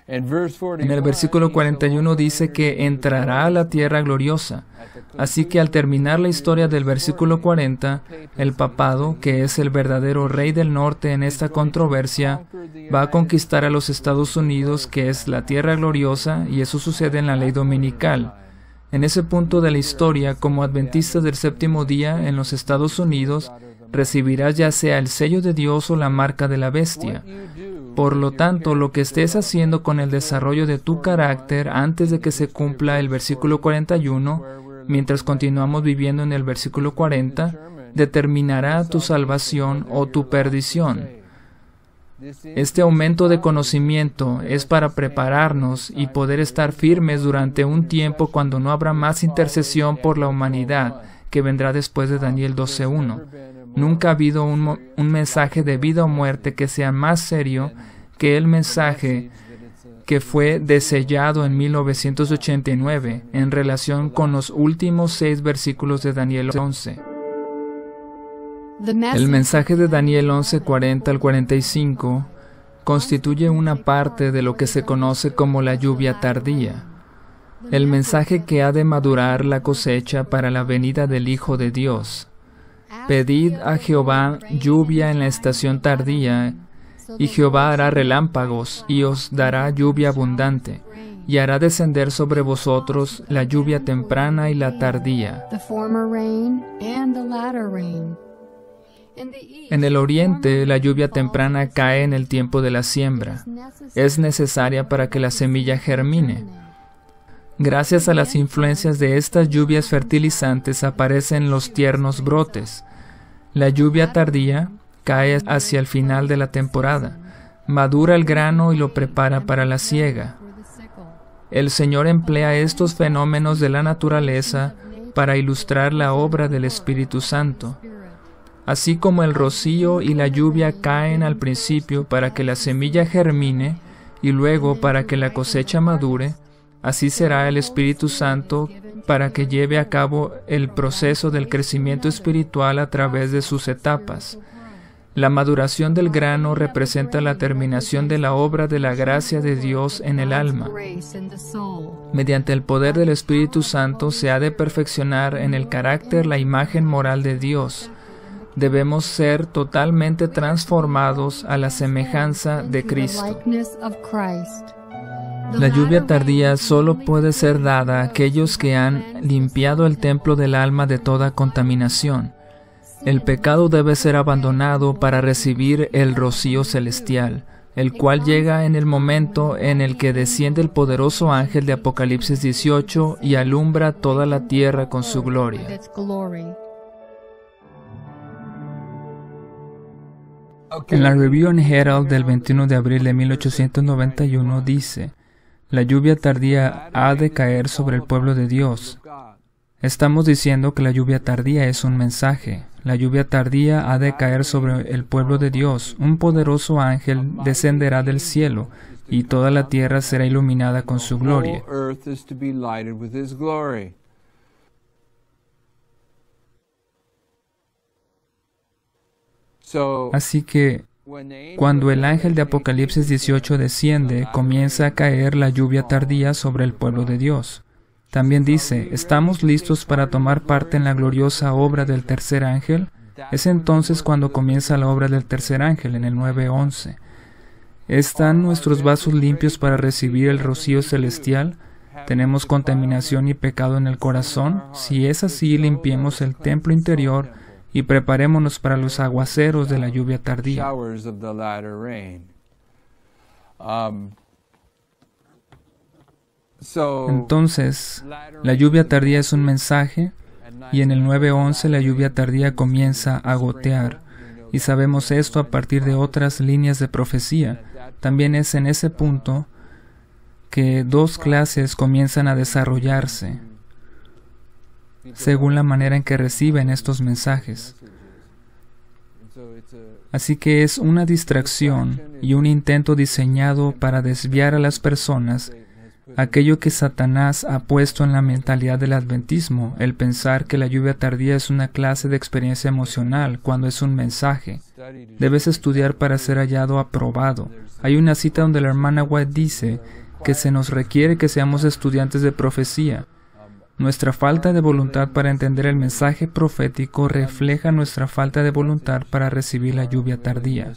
Speaker 1: En el versículo 41 dice que entrará a la tierra gloriosa. Así que al terminar la historia del versículo 40, el papado, que es el verdadero rey del norte en esta controversia, va a conquistar a los Estados Unidos, que es la tierra gloriosa, y eso sucede en la ley dominical. En ese punto de la historia, como adventista del séptimo día en los Estados Unidos, recibirás ya sea el sello de Dios o la marca de la bestia. Por lo tanto, lo que estés haciendo con el desarrollo de tu carácter antes de que se cumpla el versículo 41, mientras continuamos viviendo en el versículo 40, determinará tu salvación o tu perdición. Este aumento de conocimiento es para prepararnos y poder estar firmes durante un tiempo cuando no habrá más intercesión por la humanidad, que vendrá después de Daniel 12:1. Nunca ha habido un mensaje de vida o muerte que sea más serio que el mensaje que fue desellado en 1989 en relación con los últimos 6 versículos de Daniel 11. El mensaje de Daniel 11, 40 al 45 constituye una parte de lo que se conoce como la lluvia tardía, el mensaje que ha de madurar la cosecha para la venida del Hijo de Dios. Pedid a Jehová lluvia en la estación tardía, y Jehová hará relámpagos, y os dará lluvia abundante, y hará descender sobre vosotros la lluvia temprana y la tardía. En el oriente, la lluvia temprana cae en el tiempo de la siembra. Es necesaria para que la semilla germine. Gracias a las influencias de estas lluvias fertilizantes aparecen los tiernos brotes. La lluvia tardía cae hacia el final de la temporada, madura el grano y lo prepara para la siega. El Señor emplea estos fenómenos de la naturaleza para ilustrar la obra del Espíritu Santo. Así como el rocío y la lluvia caen al principio para que la semilla germine y luego para que la cosecha madure, así será el Espíritu Santo para que lleve a cabo el proceso del crecimiento espiritual a través de sus etapas. La maduración del grano representa la terminación de la obra de la gracia de Dios en el alma. Mediante el poder del Espíritu Santo se ha de perfeccionar en el carácter la imagen moral de Dios. Debemos ser totalmente transformados a la semejanza de Cristo. La lluvia tardía solo puede ser dada a aquellos que han limpiado el templo del alma de toda contaminación. El pecado debe ser abandonado para recibir el rocío celestial, el cual llega en el momento en el que desciende el poderoso ángel de Apocalipsis 18 y alumbra toda la tierra con su gloria. En la Review and Herald del 21 de abril de 1891 dice: la lluvia tardía ha de caer sobre el pueblo de Dios. Estamos diciendo que la lluvia tardía es un mensaje. La lluvia tardía ha de caer sobre el pueblo de Dios. Un poderoso ángel descenderá del cielo, y toda la tierra será iluminada con su gloria. Así que, cuando el ángel de Apocalipsis 18 desciende, comienza a caer la lluvia tardía sobre el pueblo de Dios. También dice: ¿estamos listos para tomar parte en la gloriosa obra del tercer ángel? Es entonces cuando comienza la obra del tercer ángel, en el 9:11. ¿Están nuestros vasos limpios para recibir el rocío celestial? ¿Tenemos contaminación y pecado en el corazón? Si es así, limpiemos el templo interior y preparémonos para los aguaceros de la lluvia tardía. Entonces, la lluvia tardía es un mensaje, y en el 9:11 la lluvia tardía comienza a gotear, y sabemos esto a partir de otras líneas de profecía. También es en ese punto que dos clases comienzan a desarrollarse, según la manera en que reciben estos mensajes. Así que es una distracción y un intento diseñado para desviar a las personas, aquello que Satanás ha puesto en la mentalidad del adventismo, el pensar que la lluvia tardía es una clase de experiencia emocional, cuando es un mensaje. Debes estudiar para ser hallado aprobado. Hay una cita donde la hermana White dice que se nos requiere que seamos estudiantes de profecía. Nuestra falta de voluntad para entender el mensaje profético refleja nuestra falta de voluntad para recibir la lluvia tardía.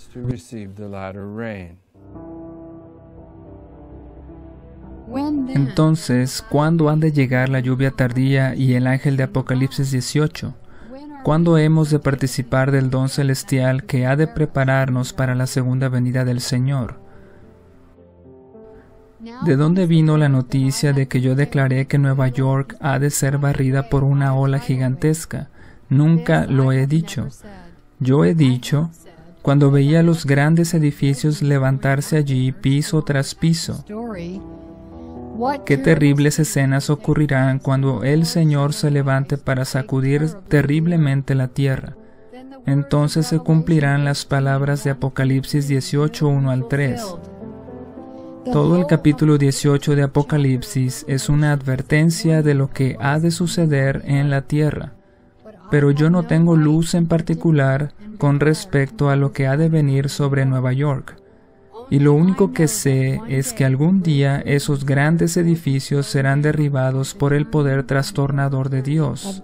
Speaker 1: Entonces, ¿cuándo han de llegar la lluvia tardía y el ángel de Apocalipsis 18? ¿Cuándo hemos de participar del don celestial que ha de prepararnos para la segunda venida del Señor? ¿De dónde vino la noticia de que yo declaré que Nueva York ha de ser barrida por una ola gigantesca? Nunca lo he dicho. Yo he dicho, cuando veía los grandes edificios levantarse allí piso tras piso, qué terribles escenas ocurrirán cuando el Señor se levante para sacudir terriblemente la tierra. Entonces se cumplirán las palabras de Apocalipsis 18, 1 al 3. Todo el capítulo 18 de Apocalipsis es una advertencia de lo que ha de suceder en la tierra. Pero yo no tengo luz en particular con respecto a lo que ha de venir sobre Nueva York. Y lo único que sé es que algún día esos grandes edificios serán derribados por el poder trastornador de Dios.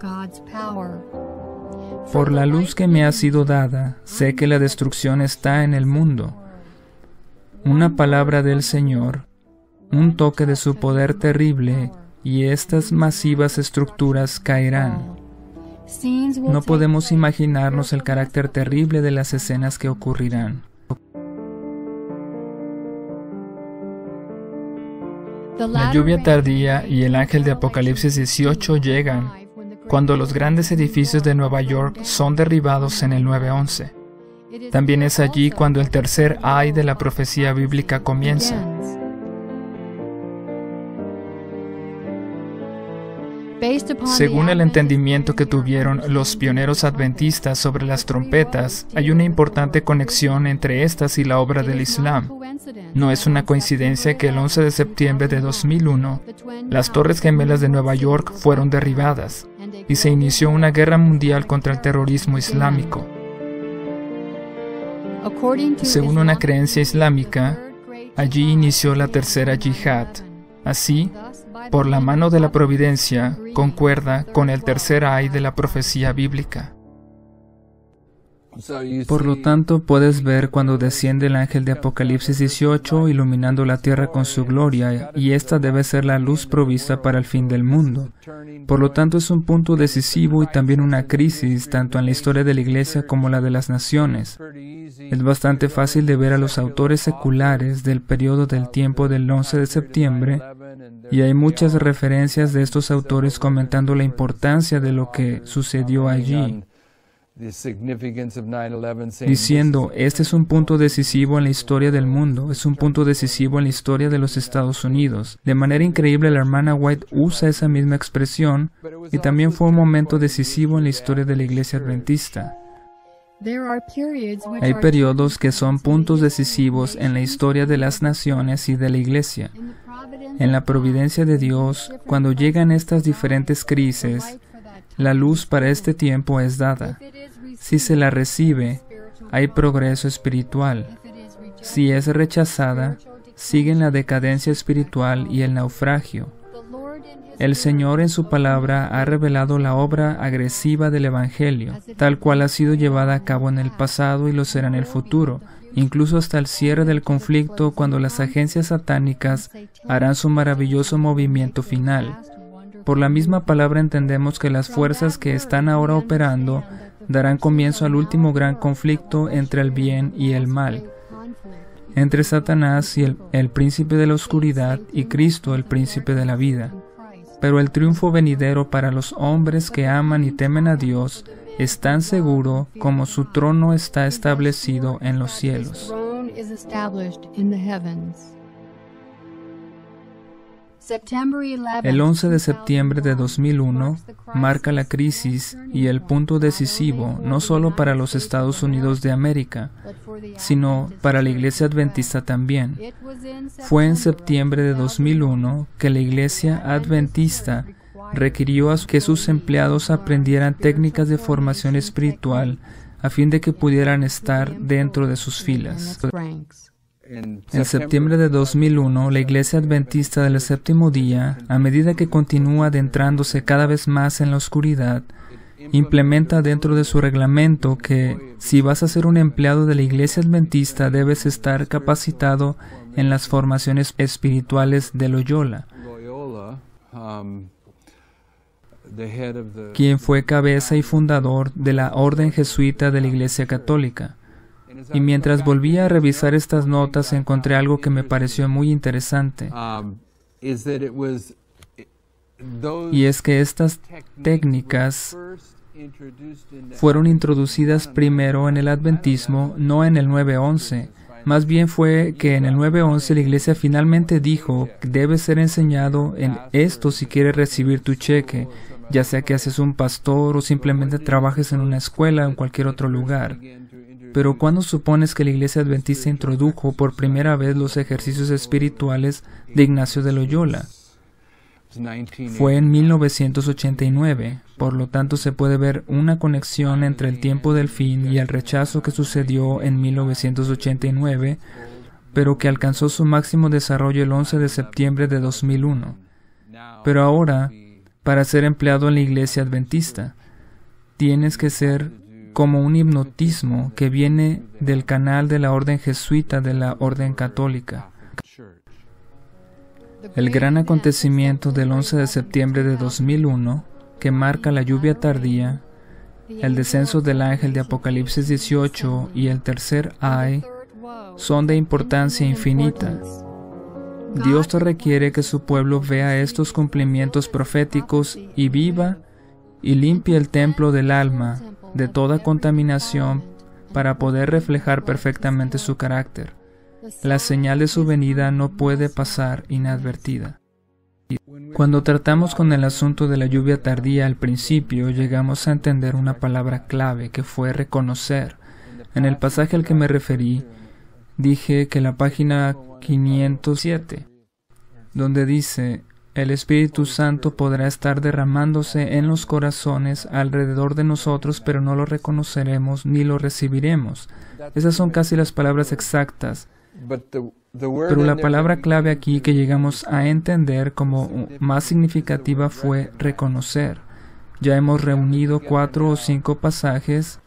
Speaker 1: Por la luz que me ha sido dada, sé que la destrucción está en el mundo. Una palabra del Señor, un toque de su poder terrible, y estas masivas estructuras caerán. No podemos imaginarnos el carácter terrible de las escenas que ocurrirán. La lluvia tardía y el ángel de Apocalipsis 18 llegan cuando los grandes edificios de Nueva York son derribados en el 9:11. También es allí cuando el tercer ay de la profecía bíblica comienza. Según el entendimiento que tuvieron los pioneros adventistas sobre las trompetas, hay una importante conexión entre estas y la obra del Islam. No es una coincidencia que el 11 de septiembre de 2001, las Torres Gemelas de Nueva York fueron derribadas y se inició una guerra mundial contra el terrorismo islámico. Según una creencia islámica, allí inició la tercera yihad. Así, por la mano de la providencia, concuerda con el tercer ay de la profecía bíblica. Por lo tanto, puedes ver cuando desciende el ángel de Apocalipsis 18, iluminando la tierra con su gloria, y esta debe ser la luz provista para el fin del mundo. Por lo tanto, es un punto decisivo y también una crisis, tanto en la historia de la Iglesia como la de las naciones. Es bastante fácil de ver a los autores seculares del periodo del tiempo del 11 de septiembre, y hay muchas referencias de estos autores comentando la importancia de lo que sucedió allí, diciendo, este es un punto decisivo en la historia del mundo, es un punto decisivo en la historia de los Estados Unidos. De manera increíble, la hermana White usa esa misma expresión, y también fue un momento decisivo en la historia de la Iglesia Adventista. Hay periodos que son puntos decisivos en la historia de las naciones y de la Iglesia. En la providencia de Dios, cuando llegan estas diferentes crisis, la luz para este tiempo es dada. Si se la recibe, hay progreso espiritual. Si es rechazada, siguen la decadencia espiritual y el naufragio. El Señor en su palabra ha revelado la obra agresiva del Evangelio, tal cual ha sido llevada a cabo en el pasado y lo será en el futuro, incluso hasta el cierre del conflicto, cuando las agencias satánicas harán su maravilloso movimiento final. Por la misma palabra entendemos que las fuerzas que están ahora operando darán comienzo al último gran conflicto entre el bien y el mal, entre Satanás y el príncipe de la oscuridad y Cristo, el príncipe de la vida. Pero el triunfo venidero para los hombres que aman y temen a Dios es tan seguro como su trono está establecido en los cielos. El 11 de septiembre de 2001 marca la crisis y el punto decisivo no solo para los Estados Unidos de América, sino para la Iglesia Adventista también. Fue en septiembre de 2001 que la Iglesia Adventista requirió a que sus empleados aprendieran técnicas de formación espiritual a fin de que pudieran estar dentro de sus filas. En septiembre de 2001, la Iglesia Adventista del Séptimo Día, a medida que continúa adentrándose cada vez más en la oscuridad, implementa dentro de su reglamento que si vas a ser un empleado de la Iglesia Adventista debes estar capacitado en las formaciones espirituales de Loyola, quien fue cabeza y fundador de la Orden Jesuita de la Iglesia Católica. Y mientras volvía a revisar estas notas, encontré algo que me pareció muy interesante. Y es que estas técnicas fueron introducidas primero en el adventismo, no en el 911. Más bien fue que en el 911 la Iglesia finalmente dijo que debe ser enseñado en esto si quieres recibir tu cheque, ya sea que haces un pastor o simplemente trabajes en una escuela o en cualquier otro lugar. Pero ¿cuándo supones que la Iglesia Adventista introdujo por primera vez los ejercicios espirituales de Ignacio de Loyola? Fue en 1989, por lo tanto se puede ver una conexión entre el tiempo del fin y el rechazo que sucedió en 1989, pero que alcanzó su máximo desarrollo el 11 de septiembre de 2001. Pero ahora, para ser empleado en la Iglesia Adventista, tienes que ser como un hipnotismo que viene del canal de la Orden Jesuita de la Orden Católica. El gran acontecimiento del 11 de septiembre de 2001, que marca la lluvia tardía, el descenso del ángel de Apocalipsis 18 y el tercer ay, son de importancia infinita. Dios te requiere que su pueblo vea estos cumplimientos proféticos y viva y limpie el templo del alma de toda contaminación para poder reflejar perfectamente su carácter. La señal de su venida no puede pasar inadvertida. Cuando tratamos con el asunto de la lluvia tardía al principio, llegamos a entender una palabra clave que fue reconocer. En el pasaje al que me referí, dije que la página 507, donde dice, el Espíritu Santo podrá estar derramándose en los corazones alrededor de nosotros, pero no lo reconoceremos ni lo recibiremos. Esas son casi las palabras exactas. Pero la palabra clave aquí que llegamos a entender como más significativa fue reconocer. Ya hemos reunido 4 o 5 pasajes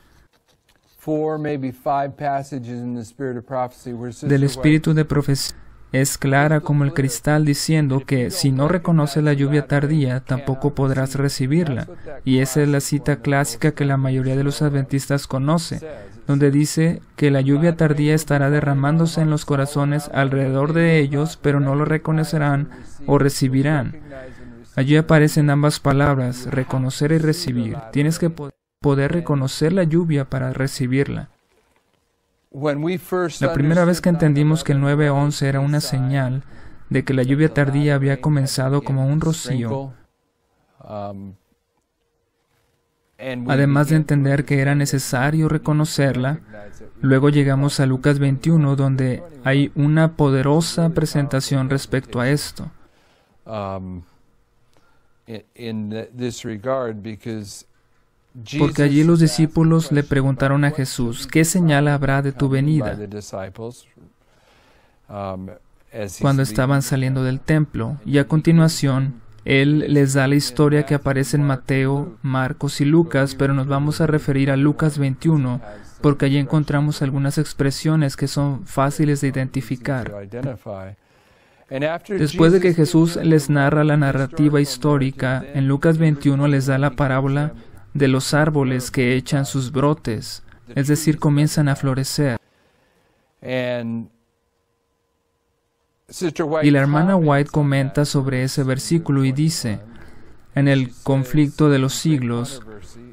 Speaker 1: del espíritu de profecía. Es clara como el cristal diciendo que si no reconoces la lluvia tardía, tampoco podrás recibirla. Y esa es la cita clásica que la mayoría de los adventistas conoce, donde dice que la lluvia tardía estará derramándose en los corazones alrededor de ellos, pero no lo reconocerán o recibirán. Allí aparecen ambas palabras, reconocer y recibir. Tienes que poder reconocer la lluvia para recibirla. La primera vez que entendimos que el 9:11 era una señal de que la lluvia tardía había comenzado como un rocío, además de entender que era necesario reconocerla, luego llegamos a Lucas 21, donde hay una poderosa presentación respecto a esto. Porque allí los discípulos le preguntaron a Jesús, ¿qué señal habrá de tu venida? Cuando estaban saliendo del templo, y a continuación, Él les da la historia que aparece en Mateo, Marcos y Lucas, pero nos vamos a referir a Lucas 21, porque allí encontramos algunas expresiones que son fáciles de identificar. Después de que Jesús les narra la narrativa histórica, en Lucas 21 les da la parábola de los árboles que echan sus brotes, es decir, comienzan a florecer. Y la hermana White comenta sobre ese versículo y dice, en el conflicto de los siglos,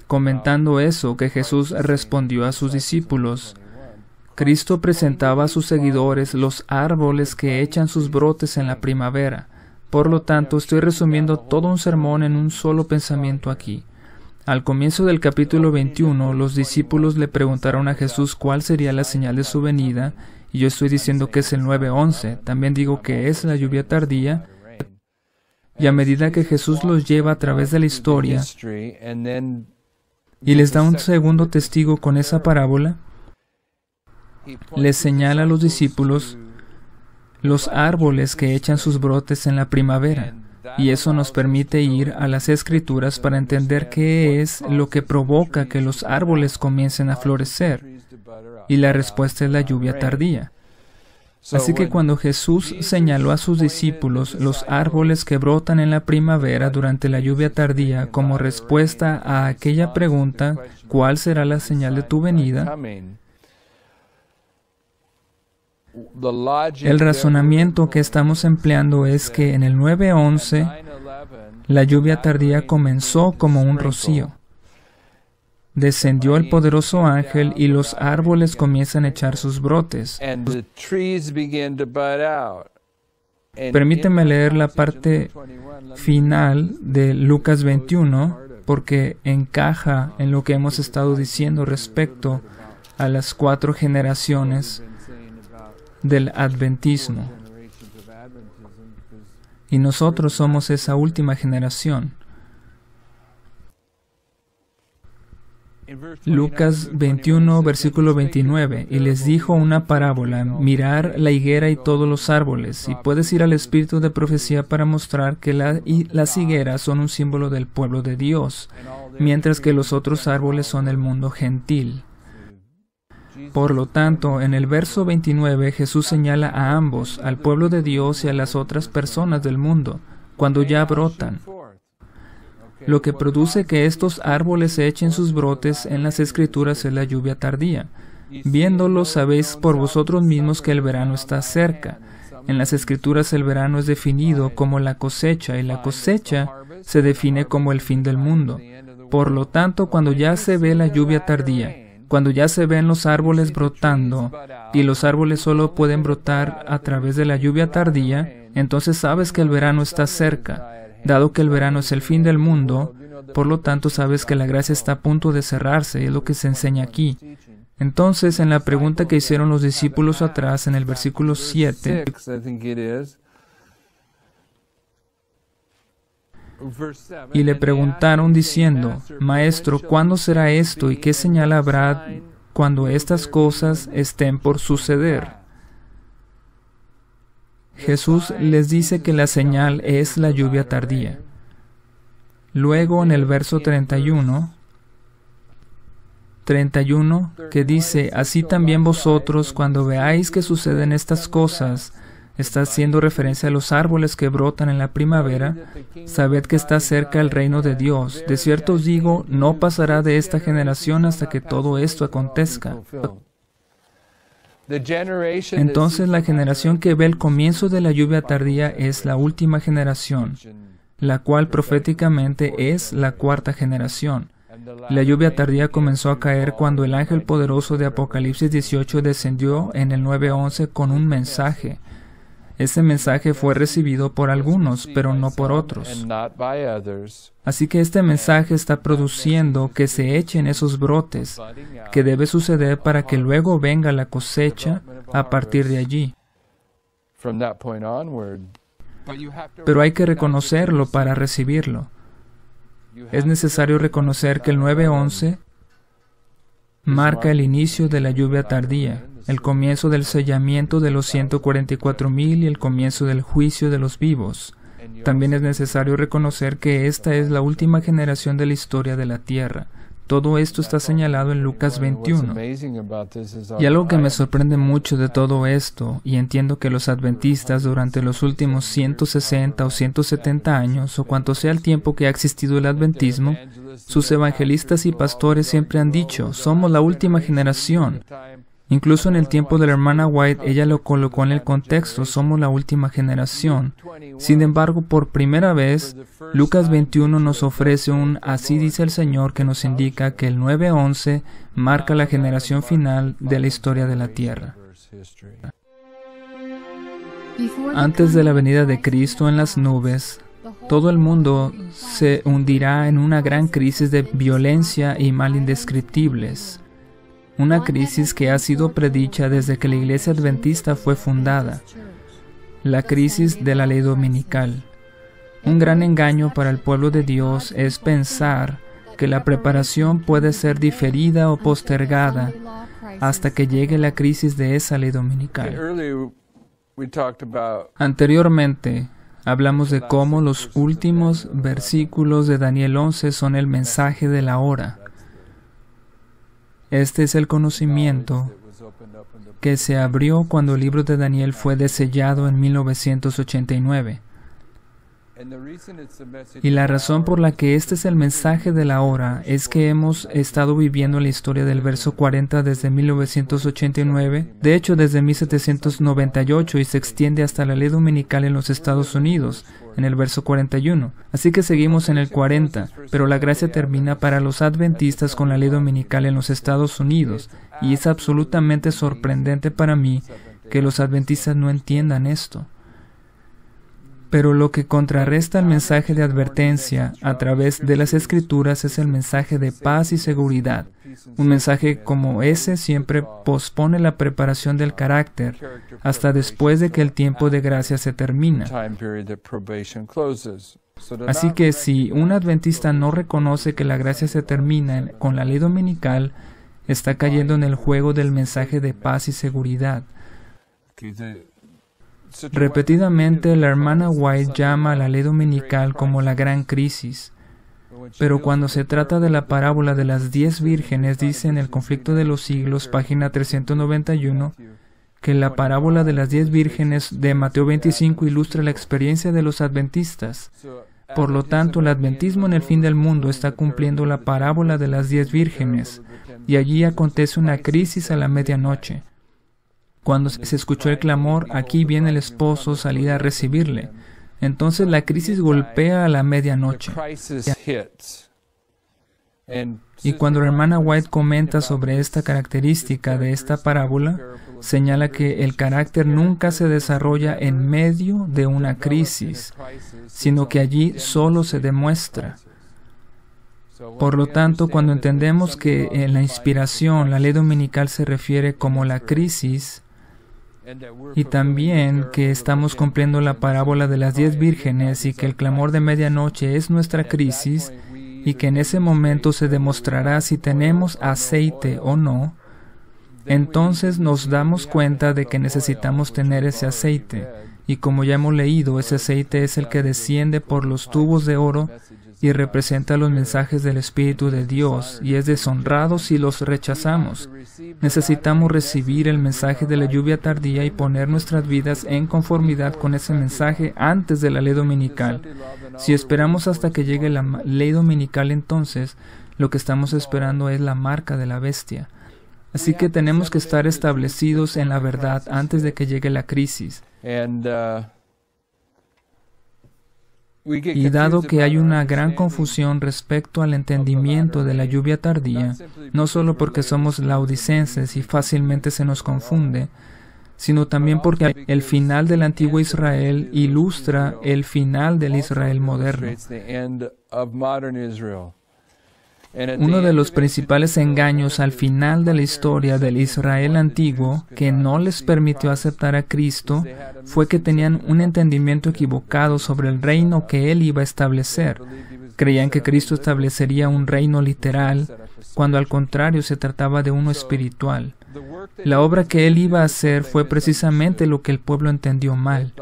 Speaker 1: comentando eso, que Jesús respondió a sus discípulos, Cristo presentaba a sus seguidores los árboles que echan sus brotes en la primavera. Por lo tanto, estoy resumiendo todo un sermón en un solo pensamiento aquí. Al comienzo del capítulo 21, los discípulos le preguntaron a Jesús cuál sería la señal de su venida, y yo estoy diciendo que es el 9:11. También digo que es la lluvia tardía. Y a medida que Jesús los lleva a través de la historia y les da un segundo testigo con esa parábola, les señala a los discípulos los árboles que echan sus brotes en la primavera. Y eso nos permite ir a las Escrituras para entender qué es lo que provoca que los árboles comiencen a florecer. Y la respuesta es la lluvia tardía. Así que cuando Jesús señaló a sus discípulos los árboles que brotan en la primavera durante la lluvia tardía como respuesta a aquella pregunta, ¿cuál será la señal de tu venida?, el razonamiento que estamos empleando es que en el 9:11 la lluvia tardía comenzó como un rocío. Descendió el poderoso ángel y los árboles comienzan a echar sus brotes. Permíteme leer la parte final de Lucas 21 porque encaja en lo que hemos estado diciendo respecto a las 4 generaciones del adventismo. Y nosotros somos esa última generación. Lucas 21, versículo 29, y les dijo una parábola, mirar la higuera y todos los árboles, y puedes ir al espíritu de profecía para mostrar que las higueras son un símbolo del pueblo de Dios, mientras que los otros árboles son el mundo gentil. Por lo tanto, en el verso 29, Jesús señala a ambos, al pueblo de Dios y a las otras personas del mundo, cuando ya brotan. Lo que produce que estos árboles echen sus brotes en las Escrituras es la lluvia tardía. Viéndolo, sabéis por vosotros mismos que el verano está cerca. En las Escrituras el verano es definido como la cosecha, y la cosecha se define como el fin del mundo. Por lo tanto, cuando ya se ve la lluvia tardía, cuando ya se ven los árboles brotando, y los árboles solo pueden brotar a través de la lluvia tardía, entonces sabes que el verano está cerca. Dado que el verano es el fin del mundo, por lo tanto sabes que la gracia está a punto de cerrarse, y es lo que se enseña aquí. Entonces, en la pregunta que hicieron los discípulos atrás, en el versículo 7, Y le preguntaron diciendo, Maestro, ¿cuándo será esto y qué señal habrá cuando estas cosas estén por suceder? Jesús les dice que la señal es la lluvia tardía. Luego en el verso 31, que dice, así también vosotros, cuando veáis que suceden estas cosas, está haciendo referencia a los árboles que brotan en la primavera, sabed que está cerca el reino de Dios. De cierto os digo, no pasará de esta generación hasta que todo esto acontezca. Entonces la generación que ve el comienzo de la lluvia tardía es la última generación, la cual proféticamente es la cuarta generación. La lluvia tardía comenzó a caer cuando el ángel poderoso de Apocalipsis 18 descendió en el 9:11 con un mensaje. Ese mensaje fue recibido por algunos, pero no por otros. Así que este mensaje está produciendo que se echen esos brotes, que debe suceder para que luego venga la cosecha a partir de allí. Pero hay que reconocerlo para recibirlo. Es necesario reconocer que el 9:11 marca el inicio de la lluvia tardía, el comienzo del sellamiento de los 144,000 y el comienzo del juicio de los vivos. También es necesario reconocer que esta es la última generación de la historia de la tierra. Todo esto está señalado en Lucas 21. Y algo que me sorprende mucho de todo esto, y entiendo que los adventistas durante los últimos 160 o 170 años, o cuanto sea el tiempo que ha existido el adventismo, sus evangelistas y pastores siempre han dicho, somos la última generación. Incluso en el tiempo de la hermana White, ella lo colocó en el contexto, somos la última generación. Sin embargo, por primera vez, Lucas 21 nos ofrece un así dice el Señor que nos indica que el 9:11 marca la generación final de la historia de la tierra. Antes de la venida de Cristo en las nubes, todo el mundo se hundirá en una gran crisis de violencia y mal indescriptibles. Una crisis que ha sido predicha desde que la Iglesia Adventista fue fundada. La crisis de la ley dominical. Un gran engaño para el pueblo de Dios es pensar que la preparación puede ser diferida o postergada hasta que llegue la crisis de esa ley dominical. Anteriormente, hablamos de cómo los últimos versículos de Daniel 11 son el mensaje de la hora. Este es el conocimiento que se abrió cuando el libro de Daniel fue desellado en 1989. Y la razón por la que este es el mensaje de la hora es que hemos estado viviendo la historia del verso 40 desde 1989, de hecho desde 1798, y se extiende hasta la ley dominical en los Estados Unidos, en el verso 41. Así que seguimos en el 40, pero la gracia termina para los adventistas con la ley dominical en los Estados Unidos, y es absolutamente sorprendente para mí que los adventistas no entiendan esto. Pero lo que contrarresta el mensaje de advertencia a través de las Escrituras es el mensaje de paz y seguridad. Un mensaje como ese siempre pospone la preparación del carácter hasta después de que el tiempo de gracia se termina. Así que si un adventista no reconoce que la gracia se termina con la ley dominical, está cayendo en el juego del mensaje de paz y seguridad. Repetidamente, la hermana White llama a la ley dominical como la gran crisis. Pero cuando se trata de la parábola de las 10 vírgenes, dice en el Conflicto de los Siglos, página 391, que la parábola de las 10 vírgenes de Mateo 25 ilustra la experiencia de los adventistas. Por lo tanto, el adventismo en el fin del mundo está cumpliendo la parábola de las 10 vírgenes, y allí acontece una crisis a la medianoche. Cuando se escuchó el clamor, aquí viene el esposo, salir a recibirle. Entonces la crisis golpea a la medianoche. Y cuando la hermana White comenta sobre esta característica de esta parábola, señala que el carácter nunca se desarrolla en medio de una crisis, sino que allí solo se demuestra. Por lo tanto, cuando entendemos que en la inspiración la ley dominical se refiere como la crisis, y también que estamos cumpliendo la parábola de las 10 vírgenes y que el clamor de medianoche es nuestra crisis y que en ese momento se demostrará si tenemos aceite o no, entonces nos damos cuenta de que necesitamos tener ese aceite. Y como ya hemos leído, ese aceite es el que desciende por los tubos de oro y representa los mensajes del Espíritu de Dios, y es deshonrado si los rechazamos. Necesitamos recibir el mensaje de la lluvia tardía y poner nuestras vidas en conformidad con ese mensaje antes de la ley dominical. Si esperamos hasta que llegue la ley dominical, entonces lo que estamos esperando es la marca de la bestia. Así que tenemos que estar establecidos en la verdad antes de que llegue la crisis. Y dado que hay una gran confusión respecto al entendimiento de la lluvia tardía, no solo porque somos laodicenses y fácilmente se nos confunde, sino también porque el final del antiguo Israel ilustra el final del Israel moderno. Uno de los principales engaños al final de la historia del Israel antiguo, que no les permitió aceptar a Cristo, fue que tenían un entendimiento equivocado sobre el reino que Él iba a establecer. Creían que Cristo establecería un reino literal, cuando al contrario se trataba de uno espiritual. La obra que Él iba a hacer fue precisamente lo que el pueblo entendió mal.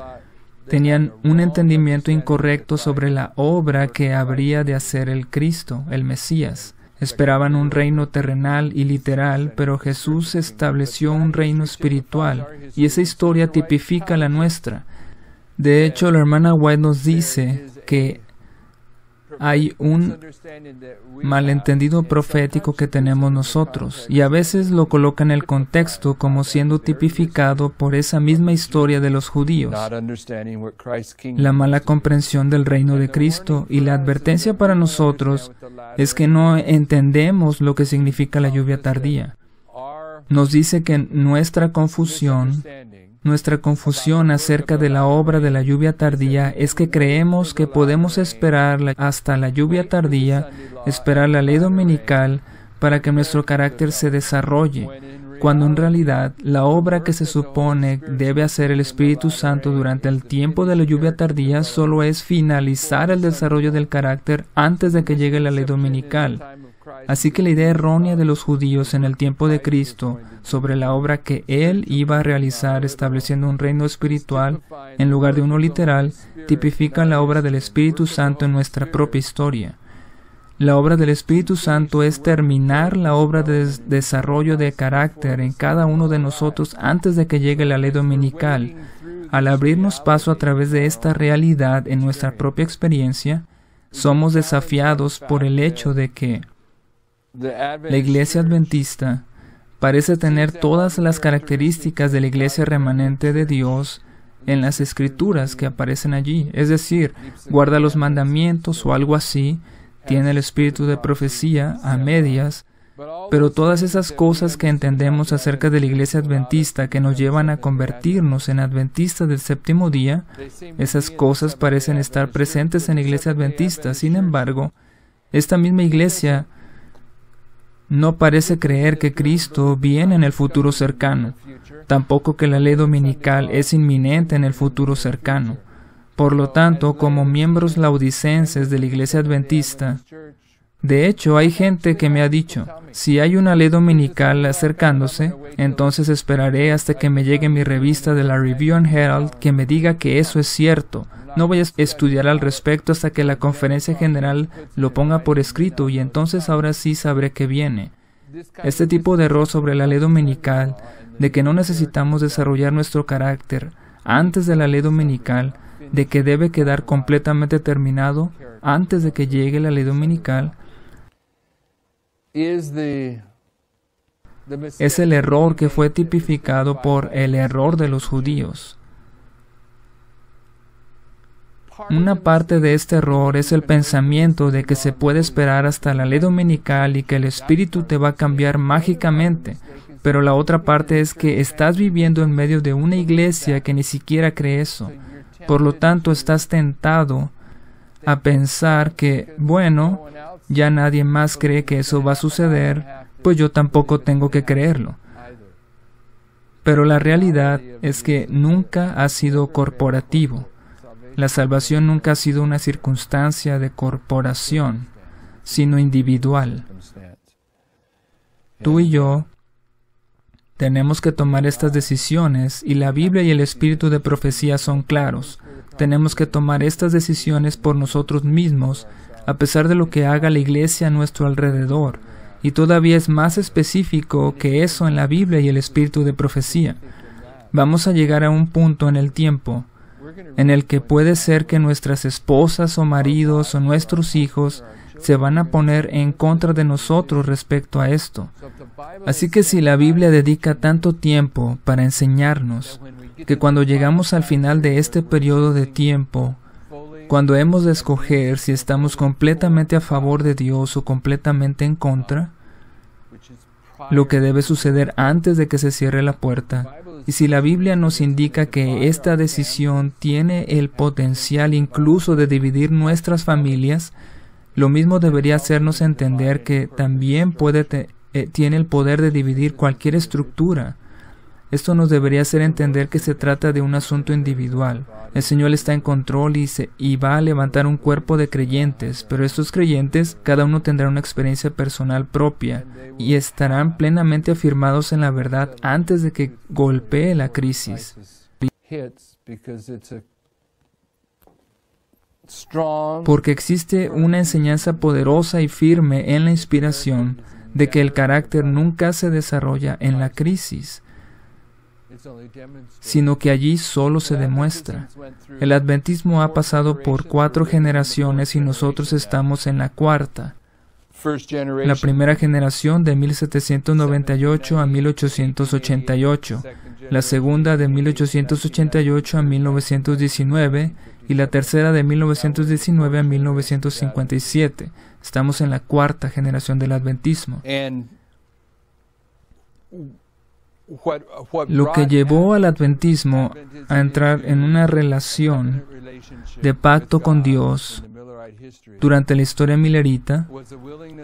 Speaker 1: Tenían un entendimiento incorrecto sobre la obra que habría de hacer el Cristo, el Mesías. Esperaban un reino terrenal y literal, pero Jesús estableció un reino espiritual, y esa historia tipifica la nuestra. De hecho, la hermana White nos dice que hay un malentendido profético que tenemos nosotros, y a veces lo coloca en el contexto como siendo tipificado por esa misma historia de los judíos, la mala comprensión del reino de Cristo, y la advertencia para nosotros es que no entendemos lo que significa la lluvia tardía. Nos dice que nuestra confusión acerca de la obra de la lluvia tardía es que creemos que podemos esperar hasta la lluvia tardía, esperar la ley dominical para que nuestro carácter se desarrolle, cuando en realidad la obra que se supone debe hacer el Espíritu Santo durante el tiempo de la lluvia tardía solo es finalizar el desarrollo del carácter antes de que llegue la ley dominical. Así que la idea errónea de los judíos en el tiempo de Cristo sobre la obra que Él iba a realizar estableciendo un reino espiritual en lugar de uno literal, tipifica la obra del Espíritu Santo en nuestra propia historia. La obra del Espíritu Santo es terminar la obra de desarrollo de carácter en cada uno de nosotros antes de que llegue la ley dominical. Al abrirnos paso a través de esta realidad en nuestra propia experiencia, somos desafiados por el hecho de que la Iglesia Adventista parece tener todas las características de la Iglesia remanente de Dios en las Escrituras que aparecen allí. Es decir, guarda los mandamientos o algo así, tiene el espíritu de profecía a medias, pero todas esas cosas que entendemos acerca de la Iglesia Adventista que nos llevan a convertirnos en adventistas del séptimo día, esas cosas parecen estar presentes en la Iglesia Adventista. Sin embargo, esta misma Iglesia no parece creer que Cristo viene en el futuro cercano, tampoco que la ley dominical es inminente en el futuro cercano. Por lo tanto, como miembros laodicenses de la Iglesia Adventista, de hecho, hay gente que me ha dicho, si hay una ley dominical acercándose, entonces esperaré hasta que me llegue mi revista de la Review and Herald que me diga que eso es cierto. No voy a estudiar al respecto hasta que la conferencia general lo ponga por escrito y entonces ahora sí sabré que viene. Este tipo de error sobre la ley dominical, de que no necesitamos desarrollar nuestro carácter antes de la ley dominical, de que debe quedar completamente terminado antes de que llegue la ley dominical, es el error que fue tipificado por el error de los judíos. Una parte de este error es el pensamiento de que se puede esperar hasta la ley dominical y que el Espíritu te va a cambiar mágicamente. Pero la otra parte es que estás viviendo en medio de una iglesia que ni siquiera cree eso. Por lo tanto, estás tentado a pensar que, bueno, ya nadie más cree que eso va a suceder, pues yo tampoco tengo que creerlo. Pero la realidad es que nunca ha sido corporativo. La salvación nunca ha sido una circunstancia de corporación, sino individual. Tú y yo tenemos que tomar estas decisiones, y la Biblia y el espíritu de profecía son claros. Tenemos que tomar estas decisiones por nosotros mismos, a pesar de lo que haga la iglesia a nuestro alrededor. Y todavía es más específico que eso en la Biblia y el espíritu de profecía. Vamos a llegar a un punto en el tiempo en el que puede ser que nuestras esposas o maridos o nuestros hijos se van a poner en contra de nosotros respecto a esto. Así que si la Biblia dedica tanto tiempo para enseñarnos que cuando llegamos al final de este periodo de tiempo, cuando hemos de escoger si estamos completamente a favor de Dios o completamente en contra, lo que debe suceder antes de que se cierre la puerta, y si la Biblia nos indica que esta decisión tiene el potencial incluso de dividir nuestras familias, lo mismo debería hacernos entender que también tiene el poder de dividir cualquier estructura. Esto nos debería hacer entender que se trata de un asunto individual. El Señor está en control y va a levantar un cuerpo de creyentes, pero estos creyentes, cada uno tendrá una experiencia personal propia y estarán plenamente afirmados en la verdad antes de que golpee la crisis. Porque existe una enseñanza poderosa y firme en la inspiración de que el carácter nunca se desarrolla en la crisis, sino que allí solo se demuestra. El adventismo ha pasado por 4 generaciones y nosotros estamos en la 4ª. La primera generación de 1798 a 1888, la segunda de 1888 a 1919 y la tercera de 1919 a 1957. Estamos en la 4ª generación del adventismo. Lo que llevó al adventismo a entrar en una relación de pacto con Dios durante la historia millerita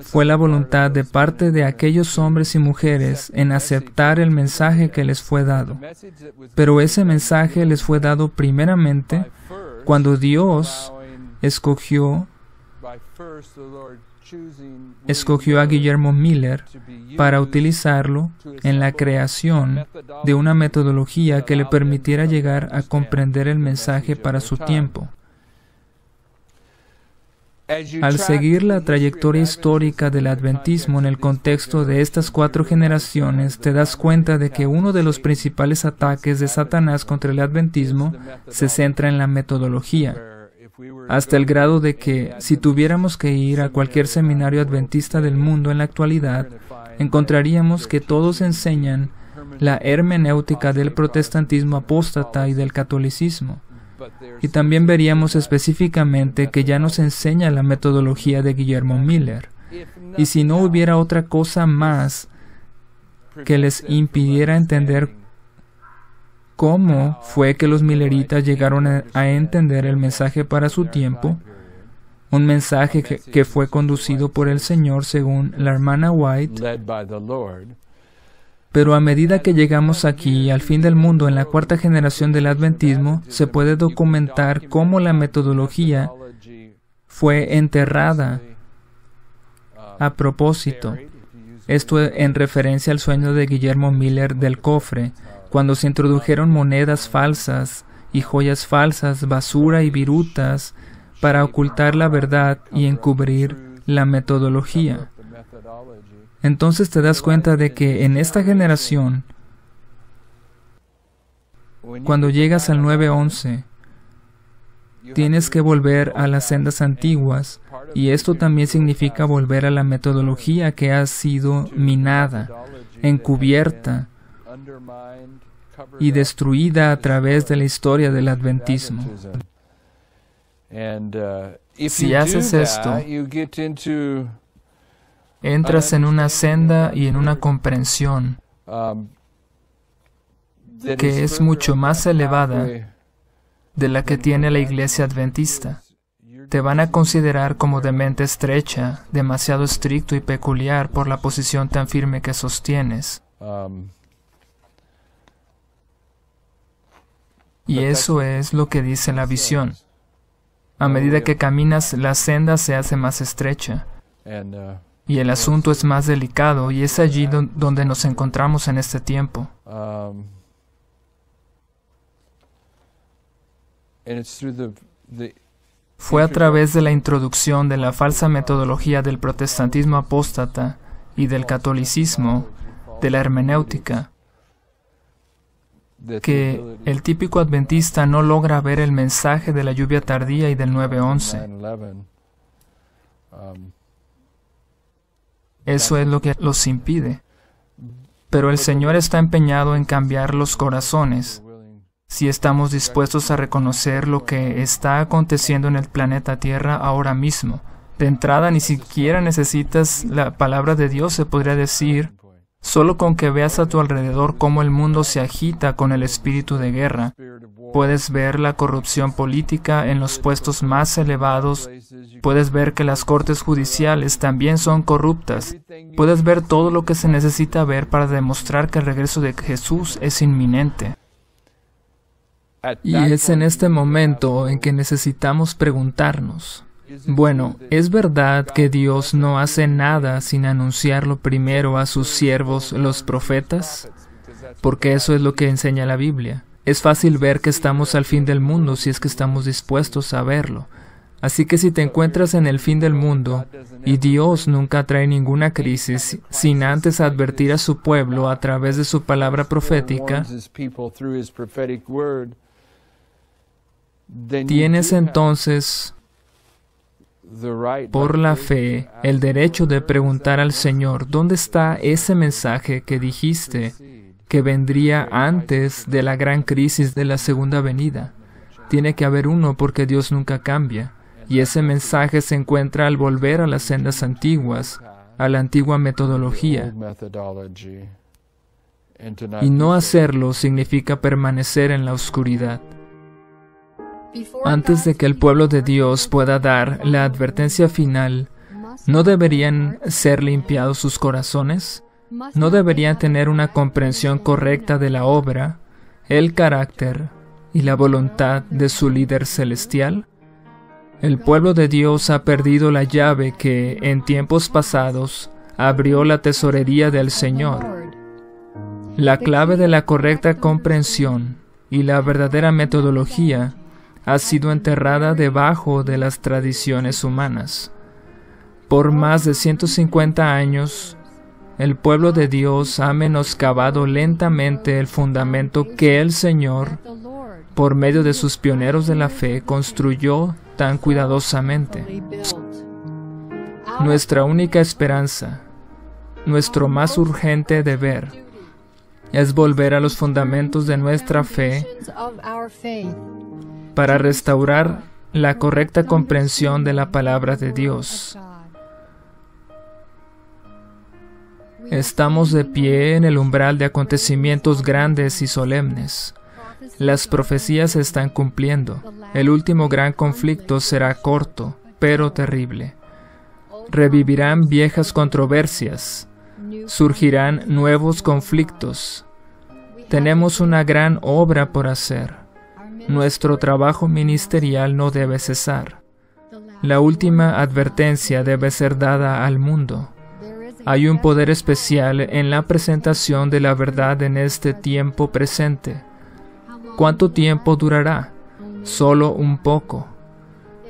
Speaker 1: fue la voluntad de parte de aquellos hombres y mujeres en aceptar el mensaje que les fue dado. Pero ese mensaje les fue dado primeramente cuando Dios escogió a Guillermo Miller para utilizarlo en la creación de una metodología que le permitiera llegar a comprender el mensaje para su tiempo. Al seguir la trayectoria histórica del adventismo en el contexto de estas 4 generaciones, te das cuenta de que uno de los principales ataques de Satanás contra el adventismo se centra en la metodología, hasta el grado de que, si tuviéramos que ir a cualquier seminario adventista del mundo en la actualidad, encontraríamos que todos enseñan la hermenéutica del protestantismo apóstata y del catolicismo. Y también veríamos específicamente que ya nos enseña la metodología de Guillermo Miller. Y si no hubiera otra cosa más que les impidiera entender cómo fue que los milleritas llegaron a entender el mensaje para su tiempo, un mensaje que fue conducido por el Señor según la hermana White. Pero a medida que llegamos aquí, al fin del mundo, en la 4ª generación del adventismo, se puede documentar cómo la metodología fue enterrada a propósito. Esto en referencia al sueño de Guillermo Miller del cofre, cuando se introdujeron monedas falsas y joyas falsas, basura y virutas, para ocultar la verdad y encubrir la metodología. Entonces te das cuenta de que en esta generación, cuando llegas al 911, tienes que volver a las sendas antiguas, y esto también significa volver a la metodología que ha sido minada, encubierta y destruida a través de la historia del adventismo. Si haces esto, entras en una senda y en una comprensión que es mucho más elevada de la que tiene la iglesia adventista. Te van a considerar como de mente estrecha, demasiado estricto y peculiar por la posición tan firme que sostienes. Y eso es lo que dice la visión. A medida que caminas, la senda se hace más estrecha. Y el asunto es más delicado, y es allí donde nos encontramos en este tiempo. Fue a través de la introducción de la falsa metodología del protestantismo apóstata y del catolicismo, de la hermenéutica, que el típico adventista no logra ver el mensaje de la lluvia tardía y del 9/11. Eso es lo que los impide. Pero el Señor está empeñado en cambiar los corazones, si estamos dispuestos a reconocer lo que está aconteciendo en el planeta Tierra ahora mismo. De entrada, ni siquiera necesitas la palabra de Dios, se podría decir. Solo con que veas a tu alrededor cómo el mundo se agita con el espíritu de guerra, puedes ver la corrupción política en los puestos más elevados, puedes ver que las cortes judiciales también son corruptas, puedes ver todo lo que se necesita ver para demostrar que el regreso de Jesús es inminente. Y es en este momento en que necesitamos preguntarnos, bueno, ¿es verdad que Dios no hace nada sin anunciarlo primero a sus siervos, los profetas? Porque eso es lo que enseña la Biblia. Es fácil ver que estamos al fin del mundo si es que estamos dispuestos a verlo. Así que si te encuentras en el fin del mundo, y Dios nunca trae ninguna crisis sin antes advertir a su pueblo a través de su palabra profética, tienes entonces, por la fe, el derecho de preguntar al Señor, ¿dónde está ese mensaje que dijiste que vendría antes de la gran crisis de la segunda venida? Tiene que haber uno porque Dios nunca cambia. Y ese mensaje se encuentra al volver a las sendas antiguas, a la antigua metodología. Y no hacerlo significa permanecer en la oscuridad. Antes de que el pueblo de Dios pueda dar la advertencia final, ¿no deberían ser limpiados sus corazones? ¿No deberían tener una comprensión correcta de la obra, el carácter y la voluntad de su líder celestial? El pueblo de Dios ha perdido la llave que, en tiempos pasados, abrió la tesorería del Señor. La clave de la correcta comprensión y la verdadera metodología ha sido enterrada debajo de las tradiciones humanas. Por más de 150 años, el pueblo de Dios ha menoscabado lentamente el fundamento que el Señor, por medio de sus pioneros de la fe, construyó tan cuidadosamente. Nuestra única esperanza, nuestro más urgente deber, es volver a los fundamentos de nuestra fe para restaurar la correcta comprensión de la palabra de Dios. Estamos de pie en el umbral de acontecimientos grandes y solemnes. Las profecías se están cumpliendo. El último gran conflicto será corto, pero terrible. Revivirán viejas controversias. Surgirán nuevos conflictos. Tenemos una gran obra por hacer. Nuestro trabajo ministerial no debe cesar. La última advertencia debe ser dada al mundo. Hay un poder especial en la presentación de la verdad en este tiempo presente. ¿Cuánto tiempo durará? Solo un poco.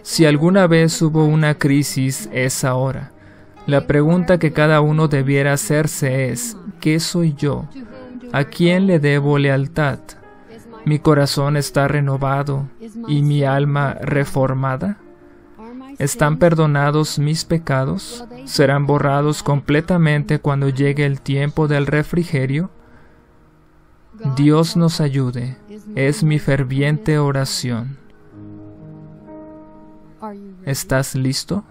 Speaker 1: Si alguna vez hubo una crisis, es ahora. La pregunta que cada uno debiera hacerse es, ¿qué soy yo? ¿A quién le debo lealtad? ¿Mi corazón está renovado y mi alma reformada? ¿Están perdonados mis pecados? ¿Serán borrados completamente cuando llegue el tiempo del refrigerio? Dios nos ayude, es mi ferviente oración. ¿Estás listo?